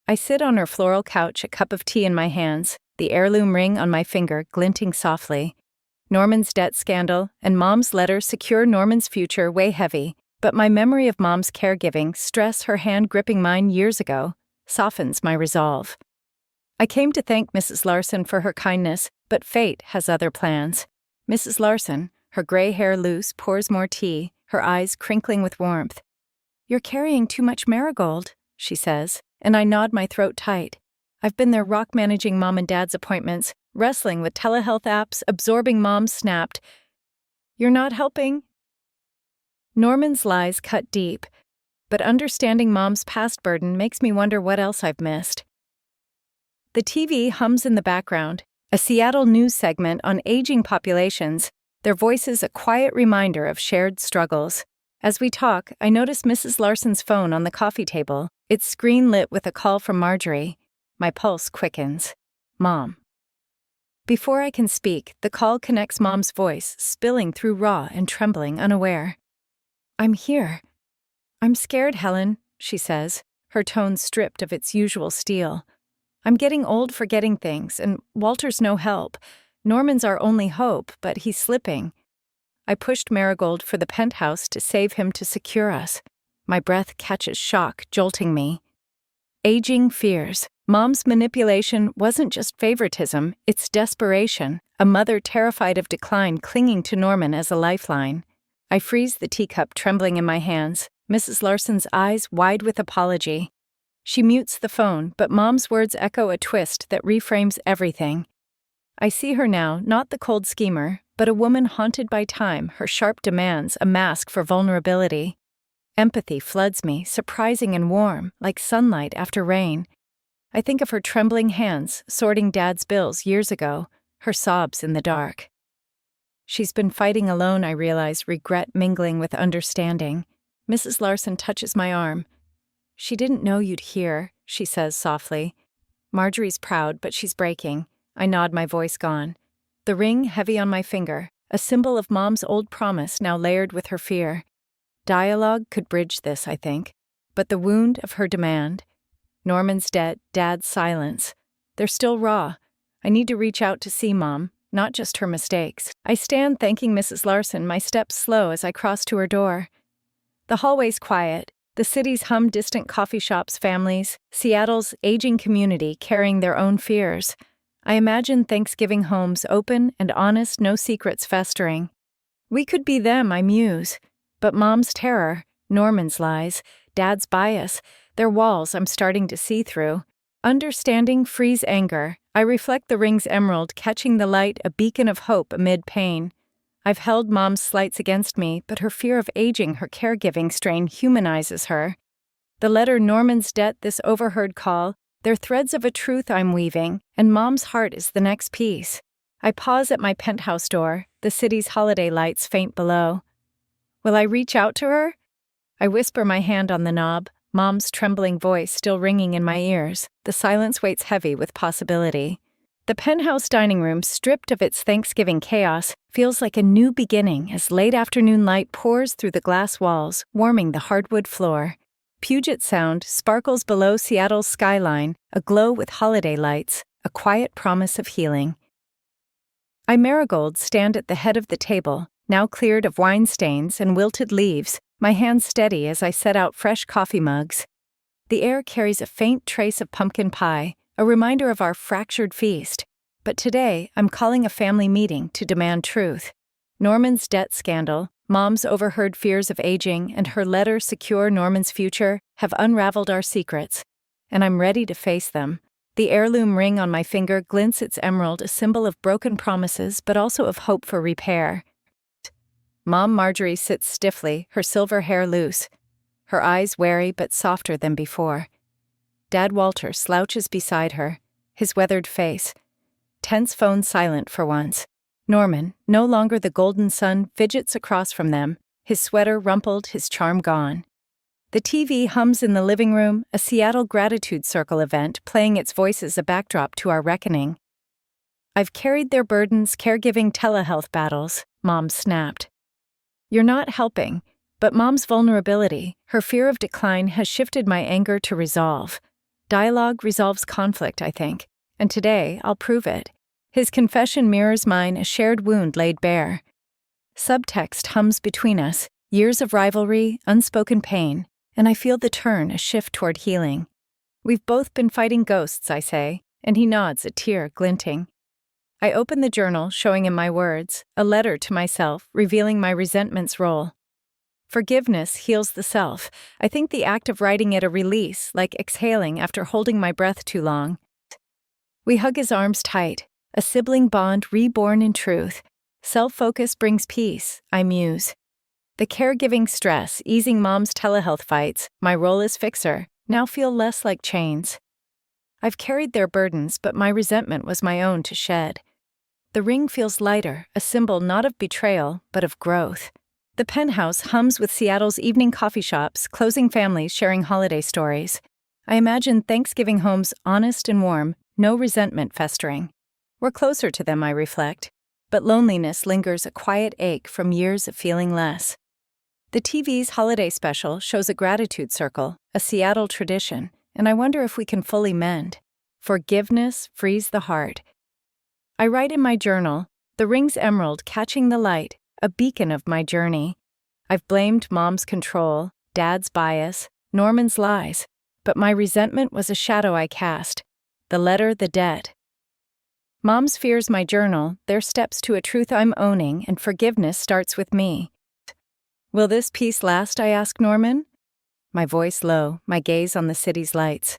I sit on her floral couch, a cup of tea in my hands, the heirloom ring on my finger glinting softly. Norman's debt scandal and Mom's letter secure Norman's future weigh heavy, but my memory of Mom's caregiving, stress her hand gripping mine years ago, softens my resolve. I came to thank Mrs. Larson for her kindness, but fate has other plans. Mrs. Larson, her gray hair loose, pours more tea, her eyes crinkling with warmth. "You're carrying too much Marigold," she says, and I nod, my throat tight. I've been there rock managing Mom and Dad's appointments, wrestling with telehealth apps, absorbing Mom's snapped. "You're not helping." Norman's lies cut deep, but understanding Mom's past burden makes me wonder what else I've missed. The TV hums in the background, a Seattle news segment on aging populations, their voices a quiet reminder of shared struggles. As we talk, I notice Mrs. Larson's phone on the coffee table, its screen lit with a call from Marjorie. My pulse quickens. "Mom." Before I can speak, the call connects Mom's voice, spilling through raw and trembling, unaware. "I'm here." "I'm scared, Helen," she says, her tone stripped of its usual steel. "I'm getting old forgetting things, and Walter's no help. Norman's our only hope, but he's slipping." I pushed Marigold for the penthouse to save him, to secure us. My breath catches shock, jolting me. Aging fears. Mom's manipulation wasn't just favoritism, it's desperation, a mother terrified of decline clinging to Norman as a lifeline. I freeze the teacup trembling in my hands, Mrs. Larson's eyes wide with apology. She mutes the phone, but Mom's words echo a twist that reframes everything. I see her now, not the cold schemer, but a woman haunted by time, her sharp demands a mask for vulnerability. Empathy floods me, surprising and warm, like sunlight after rain. I think of her trembling hands, sorting Dad's bills years ago, her sobs in the dark. She's been fighting alone, I realize, regret mingling with understanding. Mrs. Larson touches my arm. "She didn't know you'd hear," she says softly. Marjorie's proud, but she's breaking. I nod, my voice gone. The ring heavy on my finger, a symbol of Mom's old promise now layered with her fear. Dialogue could bridge this, I think, but the wound of her demand. Norman's debt, Dad's silence. They're still raw. I need to reach out to see Mom, not just her mistakes. I stand thanking Mrs. Larson, my steps slow as I cross to her door. The hallway's quiet. The city's hum distant coffee shops, families, Seattle's aging community carrying their own fears. I imagine Thanksgiving homes open and honest, no secrets festering. We could be them, I muse. But Mom's terror, Norman's lies, Dad's bias, their walls I'm starting to see through. Understanding frees anger. I reflect the ring's emerald, catching the light, a beacon of hope amid pain. I've held Mom's slights against me, but her fear of aging, her caregiving strain humanizes her. The letter, Norman's debt, this overheard call, they're threads of a truth I'm weaving, and Mom's heart is the next piece. I pause at my penthouse door, the city's holiday lights faint below. Will I reach out to her? I whisper, my hand on the knob, Mom's trembling voice still ringing in my ears. The silence weighs heavy with possibility. The penthouse dining room, stripped of its Thanksgiving chaos, feels like a new beginning as late afternoon light pours through the glass walls, warming the hardwood floor. Puget Sound sparkles below Seattle's skyline, aglow with holiday lights, a quiet promise of healing. I, Marigold, stand at the head of the table, now cleared of wine stains and wilted leaves, my hands steady as I set out fresh coffee mugs. The air carries a faint trace of pumpkin pie, a reminder of our fractured feast. But today, I'm calling a family meeting to demand truth. Norman's debt scandal, Mom's overheard fears of aging, and her letter secure Norman's future have unraveled our secrets, and I'm ready to face them. The heirloom ring on my finger glints its emerald, a symbol of broken promises but also of hope for repair. Mom Marjorie sits stiffly, her silver hair loose, her eyes wary but softer than before. Dad Walter slouches beside her, his weathered face, tense phone silent for once. Norman, no longer the golden sun, fidgets across from them, his sweater rumpled, his charm gone. The TV hums in the living room, a Seattle Gratitude Circle event playing its voices a backdrop to our reckoning. I've carried their burdens, caregiving telehealth battles, Mom snapped. You're not helping, but Mom's vulnerability, her fear of decline has shifted my anger to resolve. Dialogue resolves conflict, I think, and today I'll prove it. His confession mirrors mine, a shared wound laid bare. Subtext hums between us, years of rivalry, unspoken pain, and I feel the turn, a shift toward healing. We've both been fighting ghosts, I say, and he nods, a tear glinting. I open the journal, showing him my words, a letter to myself, revealing my resentment's role. Forgiveness heals the self. I think the act of writing it a release, like exhaling after holding my breath too long. We hug his arms tight, a sibling bond reborn in truth. Self-focus brings peace, I muse. The caregiving stress, easing Mom's telehealth fights, my role as fixer, now feel less like chains. I've carried their burdens, but my resentment was my own to shed. The ring feels lighter, a symbol not of betrayal, but of growth. The penthouse hums with Seattle's evening coffee shops, closing families sharing holiday stories. I imagine Thanksgiving homes honest and warm, no resentment festering. We're closer to them, I reflect, but loneliness lingers, a quiet ache from years of feeling less. The TV's holiday special shows a gratitude circle, a Seattle tradition, and I wonder if we can fully mend. Forgiveness frees the heart. I write in my journal, the ring's emerald catching the light, a beacon of my journey. I've blamed Mom's control, Dad's bias, Norman's lies, but my resentment was a shadow I cast. The letter, the debt. Mom's fears, my journal, their steps to a truth I'm owning, and forgiveness starts with me. Will this peace last, I ask Norman? My voice low, my gaze on the city's lights.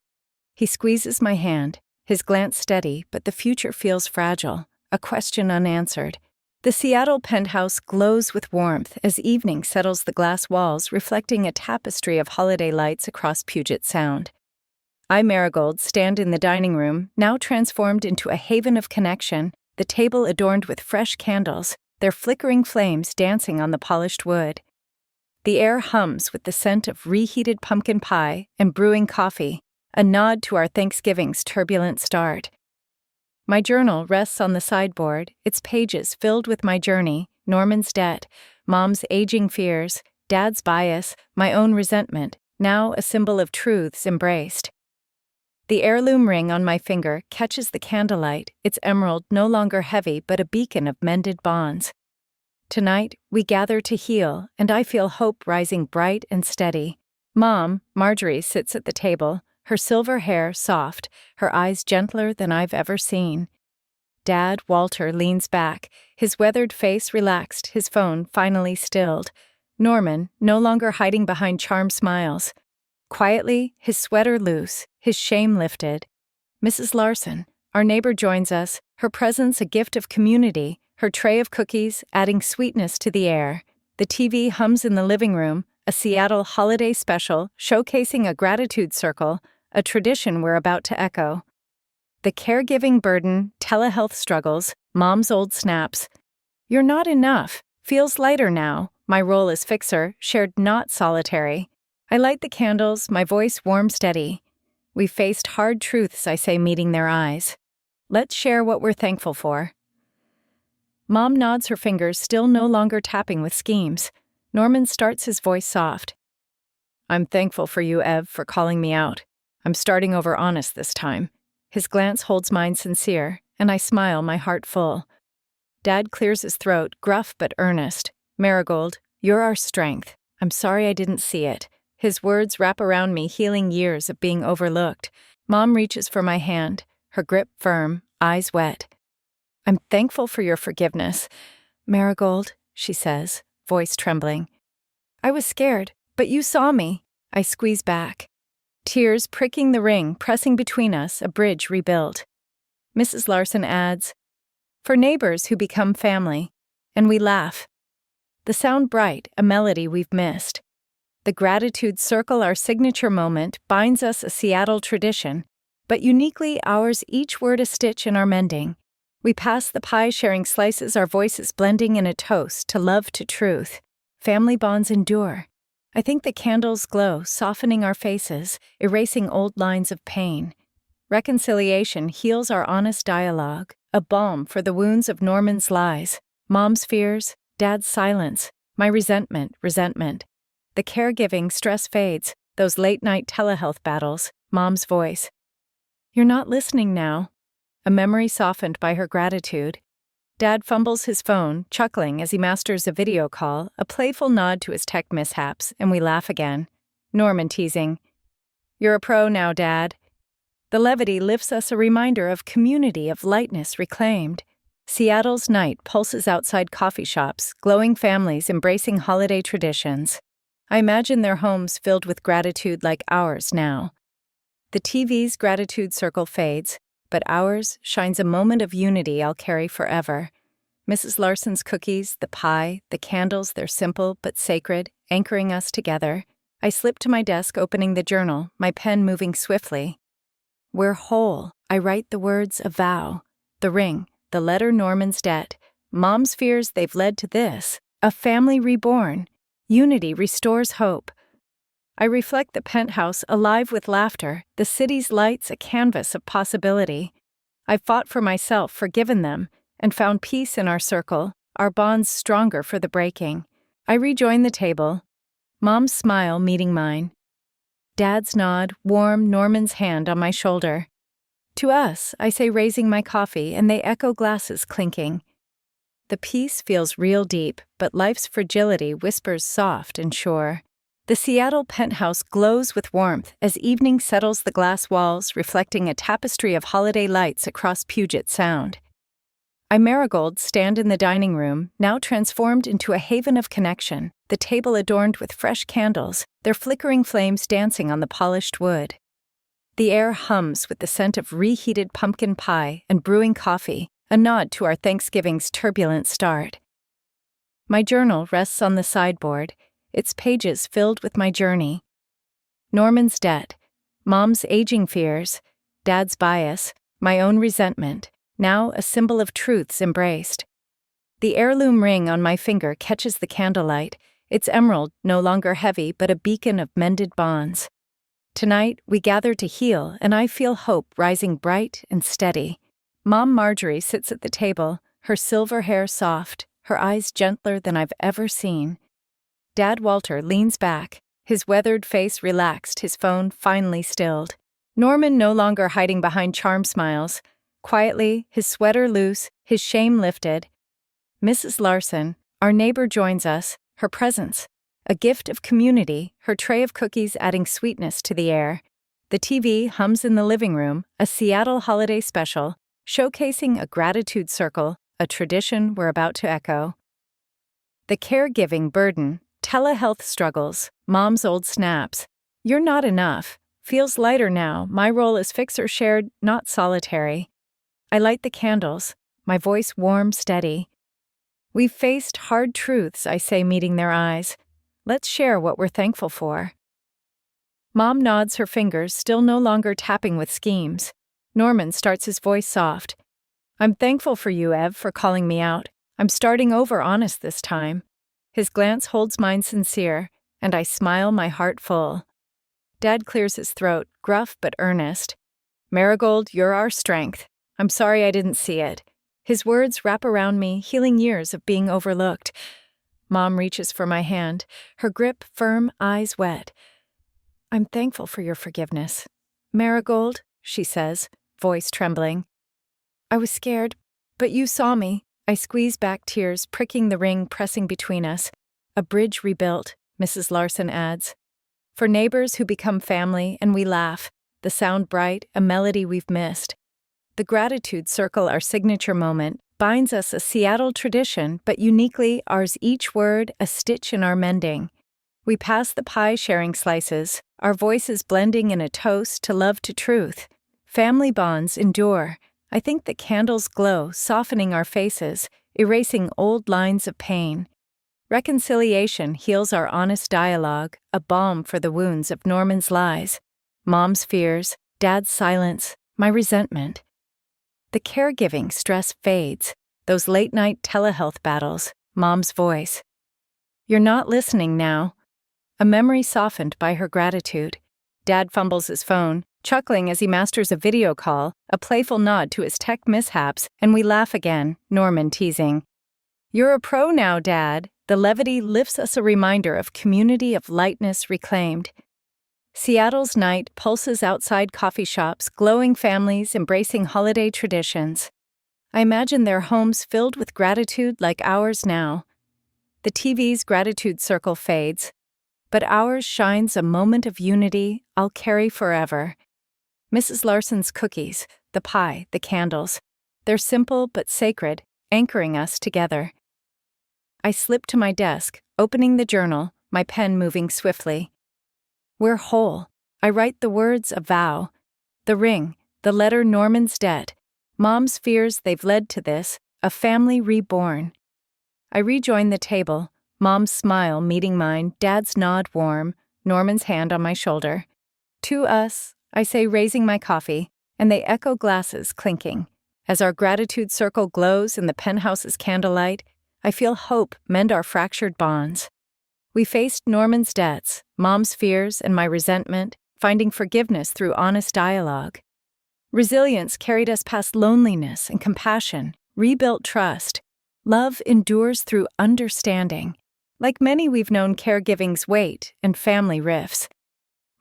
He squeezes my hand, his glance steady, but the future feels fragile, a question unanswered. The Seattle penthouse glows with warmth as evening settles the glass walls, reflecting a tapestry of holiday lights across Puget Sound. I, Marigold, stand in the dining room, now transformed into a haven of connection, the table adorned with fresh candles, their flickering flames dancing on the polished wood. The air hums with the scent of reheated pumpkin pie and brewing coffee, a nod to our Thanksgiving's turbulent start. My journal rests on the sideboard, its pages filled with my journey, Norman's debt, Mom's aging fears, Dad's bias, my own resentment, now a symbol of truths embraced. The heirloom ring on my finger catches the candlelight, its emerald no longer heavy but a beacon of mended bonds. Tonight, we gather to heal, and I feel hope rising bright and steady. Mom, Marjorie, sits at the table, her silver hair soft, her eyes gentler than I've ever seen. Dad, Walter, leans back, his weathered face relaxed, his phone finally stilled. Norman, no longer hiding behind charm smiles. Quietly, his sweater loose, his shame lifted. Mrs. Larson, our neighbor, joins us, her presence a gift of community, her tray of cookies adding sweetness to the air. The TV hums in the living room, a Seattle holiday special showcasing a gratitude circle, a tradition we're about to echo. The caregiving burden, telehealth struggles, Mom's old snaps. You're not enough, feels lighter now, my role as fixer, shared not solitary. I light the candles, my voice warm steady. We faced hard truths, I say, meeting their eyes. Let's share what we're thankful for. Mom nods, her fingers still no longer tapping with schemes. Norman starts, his voice soft. I'm thankful for you, Ev, for calling me out. I'm starting over honest this time. His glance holds mine sincere, and I smile, my heart full. Dad clears his throat, gruff but earnest. Marigold, you're our strength. I'm sorry I didn't see it. His words wrap around me, healing years of being overlooked. Mom reaches for my hand, her grip firm, eyes wet. I'm thankful for your forgiveness. Marigold, she says, voice trembling. I was scared, but you saw me. I squeeze back. Tears pricking the ring, pressing between us, a bridge rebuilt. Mrs. Larson adds, for neighbors who become family. And we laugh. The sound bright, a melody we've missed. The gratitude circle, our signature moment, binds us, a Seattle tradition, but uniquely ours, each word a stitch in our mending. We pass the pie, sharing slices, our voices blending in a toast to love, to truth. Family bonds endure. I think the candles glow, softening our faces, erasing old lines of pain. Reconciliation heals our honest dialogue, a balm for the wounds of Norman's lies, Mom's fears, Dad's silence, my resentment. The caregiving stress fades, those late-night telehealth battles, Mom's voice. You're not listening now. A memory softened by her gratitude. Dad fumbles his phone, chuckling as he masters a video call, a playful nod to his tech mishaps, and we laugh again. Norman teasing. You're a pro now, Dad. The levity lifts us, a reminder of community, of lightness reclaimed. Seattle's night pulses outside coffee shops, glowing families embracing holiday traditions. I imagine their homes filled with gratitude like ours now. The TV's gratitude circle fades, but ours shines a moment of unity I'll carry forever. Mrs. Larson's cookies, the pie, the candles, they're simple but sacred, anchoring us together. I slip to my desk, opening the journal, my pen moving swiftly. We're whole. I write the words, a vow. The ring, the letter, Norman's debt. Mom's fears, they've led to this. A family reborn. Unity restores hope. I reflect the penthouse, alive with laughter, the city's lights, a canvas of possibility. I've fought for myself, forgiven them, and found peace in our circle, our bonds stronger for the breaking. I rejoin the table, Mom's smile meeting mine. Dad's nod, warm Norman's hand on my shoulder. To us, I say, raising my coffee, and they echo, glasses clinking. The peace feels real deep, but life's fragility whispers soft and sure. The Seattle penthouse glows with warmth as evening settles the glass walls, reflecting a tapestry of holiday lights across Puget Sound. I Marigold stand in the dining room, now transformed into a haven of connection, the table adorned with fresh candles, their flickering flames dancing on the polished wood. The air hums with the scent of reheated pumpkin pie and brewing coffee, a nod to our Thanksgiving's turbulent start. My journal rests on the sideboard, its pages filled with my journey. Norman's debt, Mom's aging fears, Dad's bias, my own resentment, now a symbol of truths embraced. The heirloom ring on my finger catches the candlelight, its emerald no longer heavy but a beacon of mended bonds. Tonight, we gather to heal, and I feel hope rising bright and steady. Mom Marjorie sits at the table, her silver hair soft, her eyes gentler than I've ever seen. Dad Walter leans back, his weathered face relaxed, his phone finally stilled. Norman no longer hiding behind charm smiles. Quietly, his sweater loose, his shame lifted. Mrs. Larson, our neighbor, joins us, her presence, a gift of community, her tray of cookies adding sweetness to the air. The TV hums in the living room, a Seattle holiday special, showcasing a gratitude circle, a tradition we're about to echo. The caregiving burden, telehealth struggles, Mom's old snaps. You're not enough. Feels lighter now, my role is fixer shared, not solitary. I light the candles, my voice warm, steady. We've faced hard truths, I say, meeting their eyes. Let's share what we're thankful for. Mom nods, her fingers still no longer tapping with schemes. Norman starts, his voice soft. I'm thankful for you, Ev, for calling me out. I'm starting over honest this time. His glance holds mine sincere, and I smile, my heart full. Dad clears his throat, gruff but earnest. Marigold, you're our strength. I'm sorry I didn't see it. His words wrap around me, healing years of being overlooked. Mom reaches for my hand, her grip firm, eyes wet. I'm thankful for your forgiveness. Marigold, she says, voice trembling. I was scared, but you saw me. I squeeze back, tears pricking the ring pressing between us. A bridge rebuilt, Mrs. Larson adds. For neighbors who become family, and we laugh, the sound bright, a melody we've missed. The gratitude circle, our signature moment, binds us, a Seattle tradition, but uniquely ours, each word a stitch in our mending. We pass the pie, sharing slices, our voices blending in a toast to love, to truth. Family bonds endure. I think the candles glow, softening our faces, erasing old lines of pain. Reconciliation heals our honest dialogue, a balm for the wounds of Norman's lies. Mom's fears, Dad's silence, my resentment. The caregiving stress fades, those late-night telehealth battles, Mom's voice. You're not listening now. A memory softened by her gratitude. Dad fumbles his phone, chuckling as he masters a video call, a playful nod to his tech mishaps, and we laugh again, Norman teasing. You're a pro now, Dad. The levity lifts us, a reminder of community, of lightness reclaimed. Seattle's night pulses outside coffee shops, glowing families embracing holiday traditions. I imagine their homes filled with gratitude like ours now. The TV's gratitude circle fades, but ours shines, a moment of unity I'll carry forever. Mrs. Larson's cookies, the pie, the candles. They're simple but sacred, anchoring us together. I slip to my desk, opening the journal, my pen moving swiftly. We're whole. I write the words, a vow. The ring, the letter, Norman's debt. Mom's fears, they've led to this, a family reborn. I rejoin the table, Mom's smile meeting mine, Dad's nod warm, Norman's hand on my shoulder. To us, I say, raising my coffee, and they echo, glasses clinking. As our gratitude circle glows in the penthouse's candlelight, I feel hope mend our fractured bonds. We faced Norman's debts, Mom's fears, and my resentment, finding forgiveness through honest dialogue. Resilience carried us past loneliness and compassion, rebuilt trust. Love endures through understanding. Like many, we've known caregiving's weight and family rifts.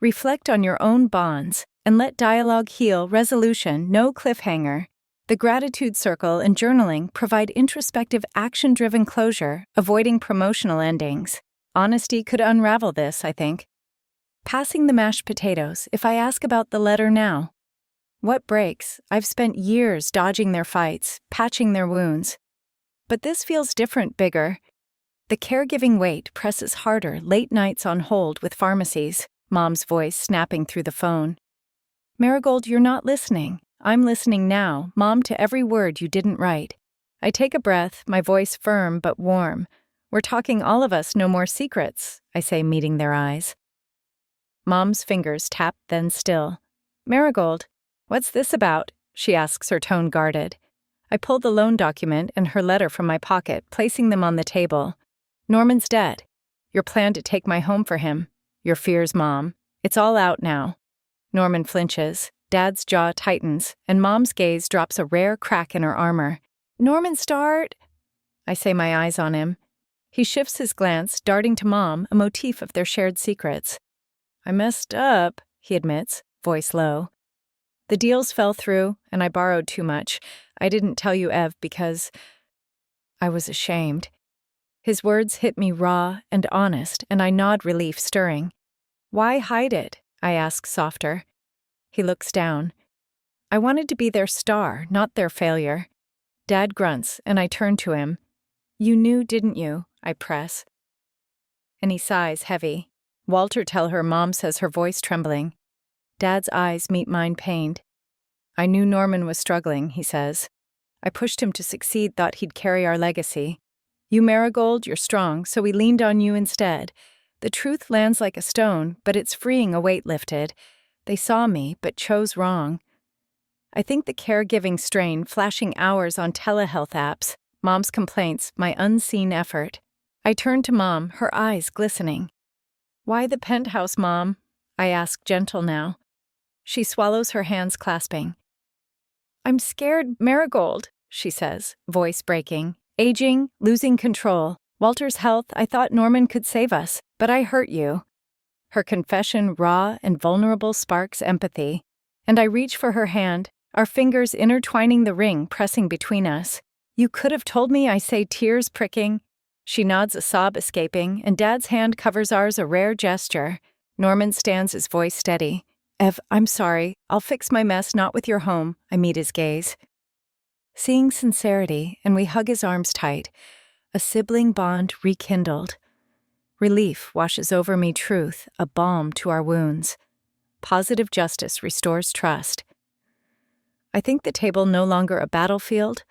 Reflect on your own bonds and let dialogue heal resolution, no cliffhanger. The gratitude circle and journaling provide introspective, action-driven closure, avoiding promotional endings. Honesty could unravel this, I think. Passing the mashed potatoes, if I ask about the letter now. What breaks? I've spent years dodging their fights, patching their wounds. But this feels different, bigger. The caregiving weight presses harder, late nights on hold with pharmacies, Mom's voice snapping through the phone. Marigold, you're not listening. I'm listening now, Mom, to every word you didn't write. I take a breath, my voice firm but warm. We're talking, all of us, no more secrets, I say, meeting their eyes. Mom's fingers tap, then still. Marigold, what's this about? She asks, her tone guarded. I pull the loan document and her letter from my pocket, placing them on the table. Norman's dead. Your plan to take my home for him. Your fears, Mom. It's all out now. Norman flinches. Dad's jaw tightens, and Mom's gaze drops a rare crack in her armor. Norman, start! I say, my eyes on him. He shifts his glance, darting to Mom, a motif of their shared secrets. I messed up, he admits, voice low. The deals fell through, and I borrowed too much. I didn't tell you, Ev, because I was ashamed. His words hit me raw and honest, and I nod, relief stirring. Why hide it? I ask, softer. He looks down. I wanted to be their star, not their failure. Dad grunts, and I turn to him. You knew, didn't you? I press. And he sighs, heavy. Walter, tell her, Mom says, her voice trembling. Dad's eyes meet mine, pained. I knew Norman was struggling, he says. I pushed him to succeed, thought he'd carry our legacy. You, Marigold, you're strong, so we leaned on you instead. The truth lands like a stone, but it's freeing, a weight lifted. They saw me, but chose wrong. I think the caregiving strain, flashing hours on telehealth apps, Mom's complaints, my unseen effort. I turn to Mom, her eyes glistening. Why the penthouse, Mom? I ask, gentle now. She swallows, her hands clasping. I'm scared, Marigold, she says, voice breaking. Aging, losing control. Walter's health, I thought Norman could save us, but I hurt you. Her confession, raw and vulnerable, sparks empathy. And I reach for her hand, our fingers intertwining, the ring pressing between us. You could have told me, I say, tears pricking. She nods, a sob escaping, and Dad's hand covers ours, a rare gesture. Norman stands, his voice steady. Ev, I'm sorry. I'll fix my mess, not with your home. I meet his gaze. Seeing sincerity, and we hug his arms tight. A sibling bond rekindled. Relief washes over me, truth, a balm to our wounds. Positive justice restores trust. I think the table no longer a battlefield,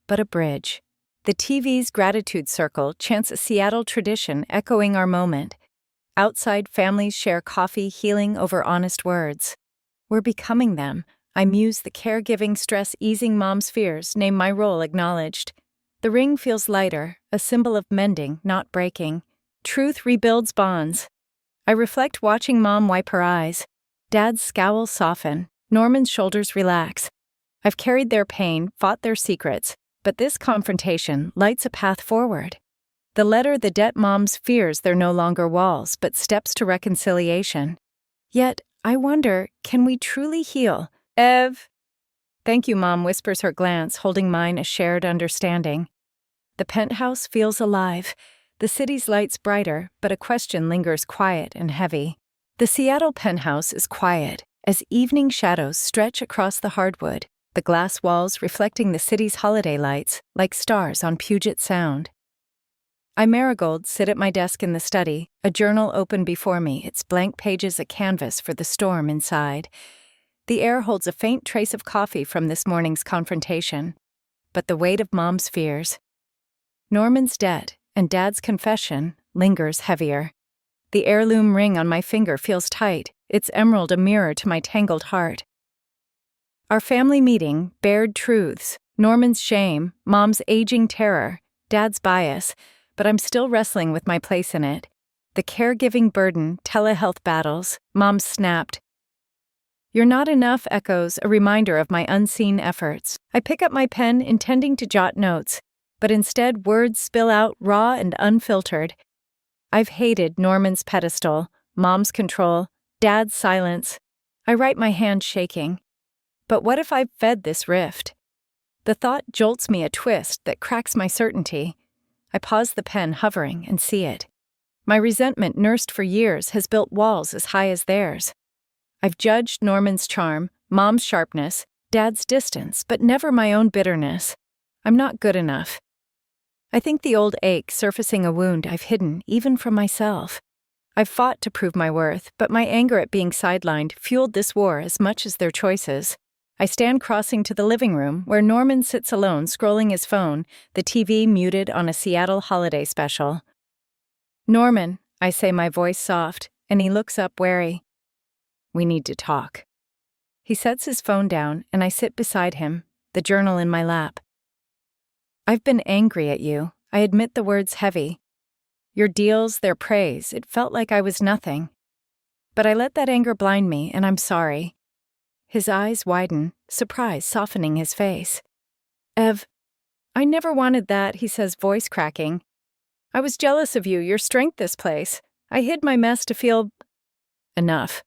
but a bridge. The TV's gratitude circle chants a Seattle tradition echoing our moment. Outside, families share coffee, healing over honest words. We're becoming them. I muse, the caregiving stress easing, Mom's fears, name my role acknowledged. The ring feels lighter, a symbol of mending, not breaking. Truth rebuilds bonds. I reflect, watching Mom wipe her eyes. Dad's scowl soften. Norman's shoulders relax. I've carried their pain, fought their secrets, but this confrontation lights a path forward. The letter, the debt, Mom's fears, they're no longer walls, but steps to reconciliation. Yet, I wonder, can we truly heal? Ev? Thank you, Mom whispers, her glance holding mine, a shared understanding. The penthouse feels alive. The city's lights brighter, but a question lingers, quiet and heavy. The Seattle penthouse is quiet, as evening shadows stretch across the hardwood, the glass walls reflecting the city's holiday lights, like stars on Puget Sound. I, Marigold, sit at my desk in the study, a journal open before me, its blank pages a canvas for the storm inside. The air holds a faint trace of coffee from this morning's confrontation, but the weight of Mom's fears. Norman's dead, and Dad's confession lingers heavier. The heirloom ring on my finger feels tight, its emerald a mirror to my tangled heart. Our family meeting, bared truths, Norman's shame, Mom's aging terror, Dad's bias, but I'm still wrestling with my place in it. The caregiving burden, telehealth battles, Mom's snapped. You're not enough echoes a reminder of my unseen efforts. I pick up my pen intending to jot notes, but instead words spill out raw and unfiltered. I've hated Norman's pedestal, Mom's control, Dad's silence. I write my hand shaking. But what if I've fed this rift? The thought jolts me a twist that cracks my certainty. I pause the pen hovering and see it. My resentment nursed for years has built walls as high as theirs. I've judged Norman's charm, Mom's sharpness, Dad's distance, but never my own bitterness. I'm not good enough. I think the old ache surfacing a wound I've hidden even from myself. I've fought to prove my worth, but my anger at being sidelined fueled this war as much as their choices. I stand crossing to the living room where Norman sits alone scrolling his phone, the TV muted on a Seattle holiday special. "Norman," I say, my voice soft, and he looks up wary. "We need to talk." He sets his phone down, and I sit beside him, the journal in my lap. "I've been angry at you." I admit the words heavy. Your deals, their praise, it felt like I was nothing. But I let that anger blind me, and I'm sorry. His eyes widen, surprise softening his face. "Ev, I never wanted that," he says, voice cracking. "I was jealous of you, your strength this place. I hid my mess to feel..." "Enough."